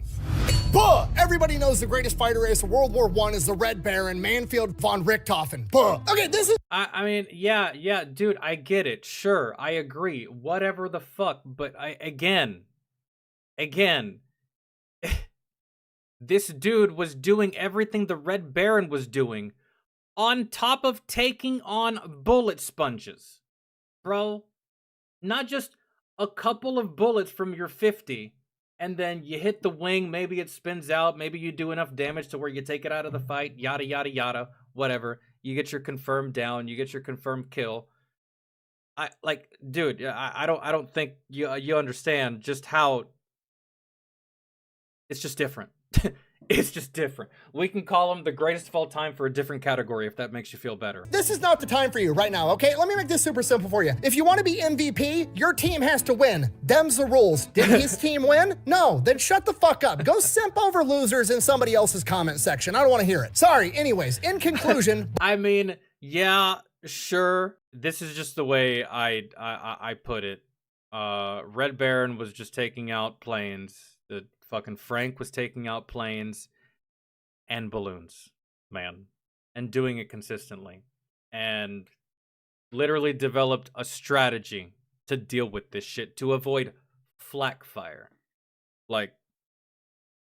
Buh! Everybody knows the greatest fighter ace of World War I is the Red Baron, Manfred von Richthofen. Buh! Okay, this is I mean, yeah, dude, I get it. Sure, I agree. Whatever the fuck, but again, this dude was doing everything the Red Baron was doing on top of taking on bullet sponges. Bro, not just a couple of bullets from your 50, and then you hit the wing, maybe it spins out, maybe you do enough damage to where you take it out of the fight, yada, yada, yada, whatever. You get your confirmed down, you get your confirmed kill. Dude, I don't think you understand just how it's just different. It's just different. We can call him the greatest of all time for a different category if that makes you feel better. This is not the time for you right now, okay? Let me make this super simple for you. If you want to be MVP, your team has to win. Them's the rules. Did his team win? No. Then shut the fuck up. Go simp over losers in somebody else's comment section. I don't want to hear it. Sorry. Anyways, in conclusion, I mean, yeah, sure. This is just the way I put it. Red Baron was just taking out planes. The fucking Frank was taking out planes and balloons, man, and doing it consistently, and literally developed a strategy to deal with this shit to avoid flak fire. Like,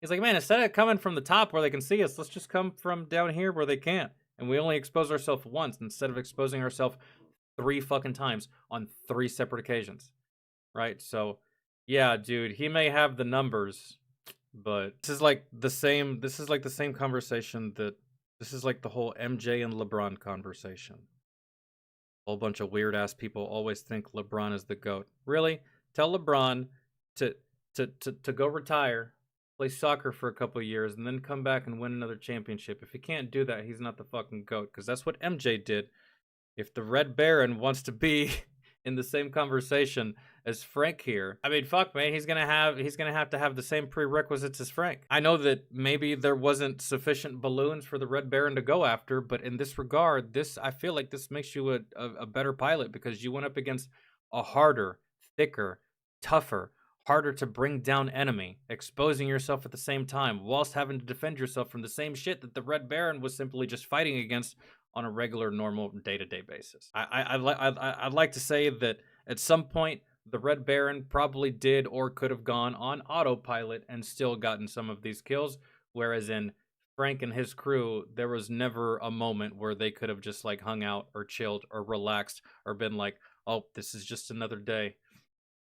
he's like, man, instead of coming from the top where they can see us, let's just come from down here where they can't, and we only expose ourselves once instead of exposing ourselves 3 fucking times on 3 separate occasions, right? So yeah, dude, he may have the numbers, but this is like the same conversation this is like the whole MJ and LeBron conversation. A whole bunch of weird ass people always think LeBron is the GOAT. Really? Tell LeBron to go retire, play soccer for a couple of years, and then come back and win another championship. If he can't do that, he's not the fucking GOAT, because that's what MJ did if the Red Baron wants to be in the same conversation as Frank here, I mean, fuck, man, he's gonna have to have the same prerequisites as Frank. I know that maybe there wasn't sufficient balloons for the Red Baron to go after, but in this regard, I feel like this makes you a better pilot, because you went up against a harder, thicker, tougher, harder to bring down enemy, exposing yourself at the same time, whilst having to defend yourself from the same shit that the Red Baron was simply just fighting against on a regular, normal, day-to-day basis. I'd like to say that at some point, the Red Baron probably did or could have gone on autopilot and still gotten some of these kills, whereas in Frank and his crew, there was never a moment where they could have just like hung out or chilled or relaxed or been like, oh, this is just another day.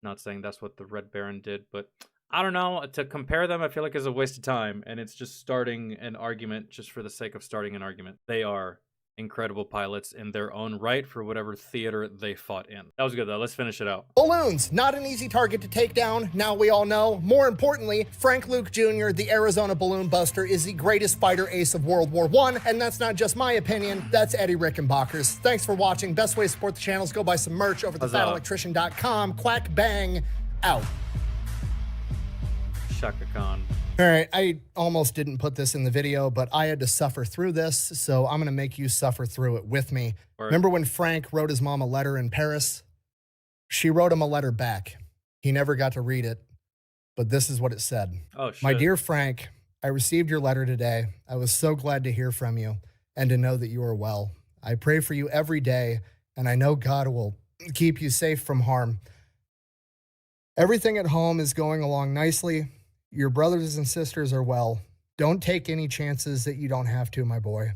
Not saying that's what the Red Baron did, but I don't know. To compare them, I feel like is a waste of time, and it's just starting an argument just for the sake of starting an argument. They are incredible pilots in their own right for whatever theater they fought in. That was good though. Let's finish it out. Balloons, not an easy target to take down, now we all know. More importantly, Frank Luke Jr., the Arizona Balloon Buster, is the greatest fighter ace of World War I, and that's not just my opinion, that's Eddie Rickenbacher's. Thanks for watching. Best way to support the channel is go buy some merch over at thefatelectrician.com. Quack bang, out. Shaka Khan. All right, I almost didn't put this in the video, but I had to suffer through this, so I'm going to make you suffer through it with me. Right. Remember when Frank wrote his mom a letter in Paris? She wrote him a letter back. He never got to read it, but this is what it said. Oh, shit. My dear Frank, I received your letter today. I was so glad to hear from you and to know that you are well. I pray for you every day, and I know God will keep you safe from harm. Everything at home is going along nicely. Your brothers and sisters are well. Don't take any chances that you don't have to, my boy.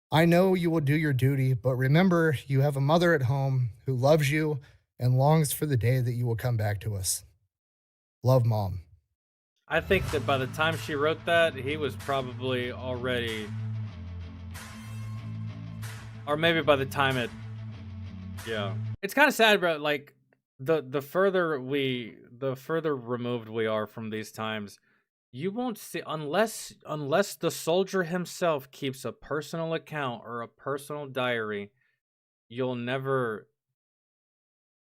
I know you will do your duty, but remember, you have a mother at home who loves you and longs for the day that you will come back to us. Love, Mom. I think that by the time she wrote that, he was probably already, or maybe by the time it, yeah. It's kind of sad, bro. Like the further removed we are from these times, you won't see, unless the soldier himself keeps a personal account or a personal diary, you'll never.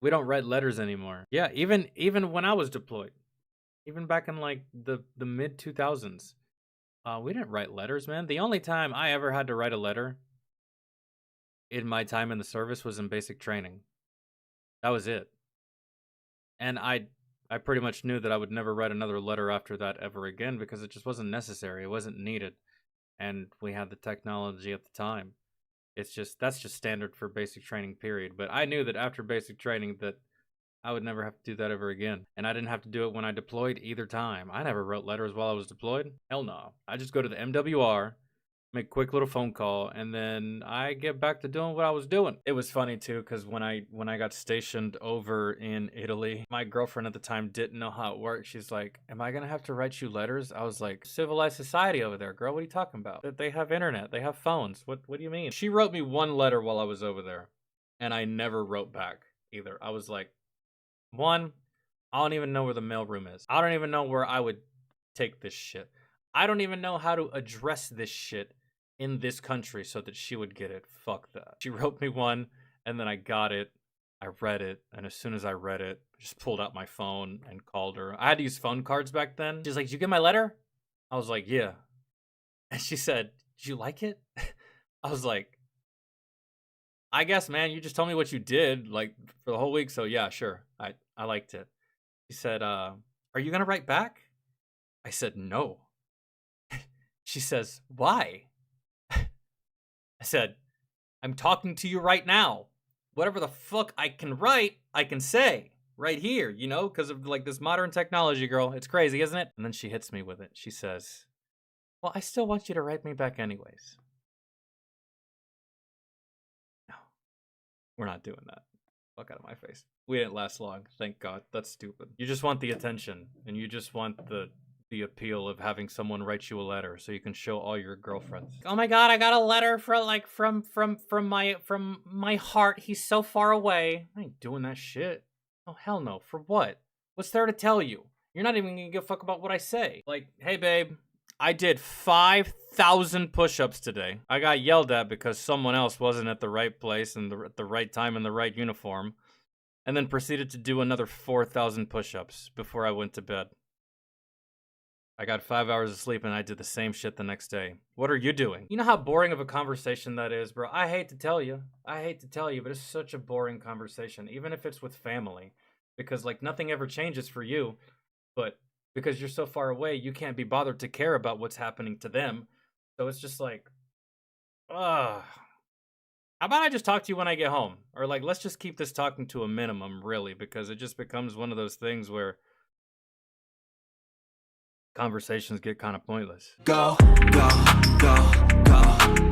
We don't write letters anymore. Yeah, even when I was deployed, even back in like the mid 2000s, we didn't write letters, man. The only time I ever had to write a letter in my time in the service was in basic training. That was it. And I pretty much knew that I would never write another letter after that ever again, because it just wasn't necessary. It wasn't needed. And we had the technology at the time. That's just standard for basic training, period. But I knew that after basic training that I would never have to do that ever again. And I didn't have to do it when I deployed either time. I never wrote letters while I was deployed. Hell no. I just go to the MWR, make a quick little phone call, and then I get back to doing what I was doing. It was funny too, because when I got stationed over in Italy, my girlfriend at the time didn't know how it worked. She's like, am I gonna have to write you letters? I was like, civilized society over there, girl. What are you talking about? They have internet, they have phones. What do you mean? She wrote me one letter while I was over there, and I never wrote back either. I was like, one, I don't even know where the mailroom is. I don't even know where I would take this shit. I don't even know how to address this shit in this country so that she would get it. Fuck that. She wrote me one, and then I got it. I read it, and as soon as I read it, I just pulled out my phone and called her. I had to use phone cards back then. She's like, did you get my letter? I was like, yeah. And she said, did you like it? I was like, I guess, man, you just told me what you did, like, for the whole week, so yeah, sure. I liked it. She said, are you gonna write back? I said, no. She says, why? I said, I'm talking to you right now. Whatever the fuck I can write, I can say right here, you know, because of like this modern technology, girl. It's crazy, isn't it? And then she hits me with it. She says, well, I still want you to write me back anyways. No, we're not doing that. Fuck out of my face. We didn't last long, thank God. That's stupid. You just want the attention, and you just want the appeal of having someone write you a letter so you can show all your girlfriends. Oh my God, I got a letter from my heart. He's so far away. I ain't doing that shit. Oh hell no. For what? What's there to tell you? You're not even gonna give a fuck about what I say. Like, hey babe, I did 5,000 push-ups today. I got yelled at because someone else wasn't at the right place and at the right time in the right uniform, and then proceeded to do another 4,000 push-ups before I went to bed. I got 5 hours of sleep and I did the same shit the next day. What are you doing? You know how boring of a conversation that is, bro? I hate to tell you, but it's such a boring conversation, even if it's with family. Because, like, nothing ever changes for you, but because you're so far away, you can't be bothered to care about what's happening to them. So it's just like, how about I just talk to you when I get home? Or, like, let's just keep this talking to a minimum, really, because it just becomes one of those things where conversations get kind of pointless. Go, go, go, go.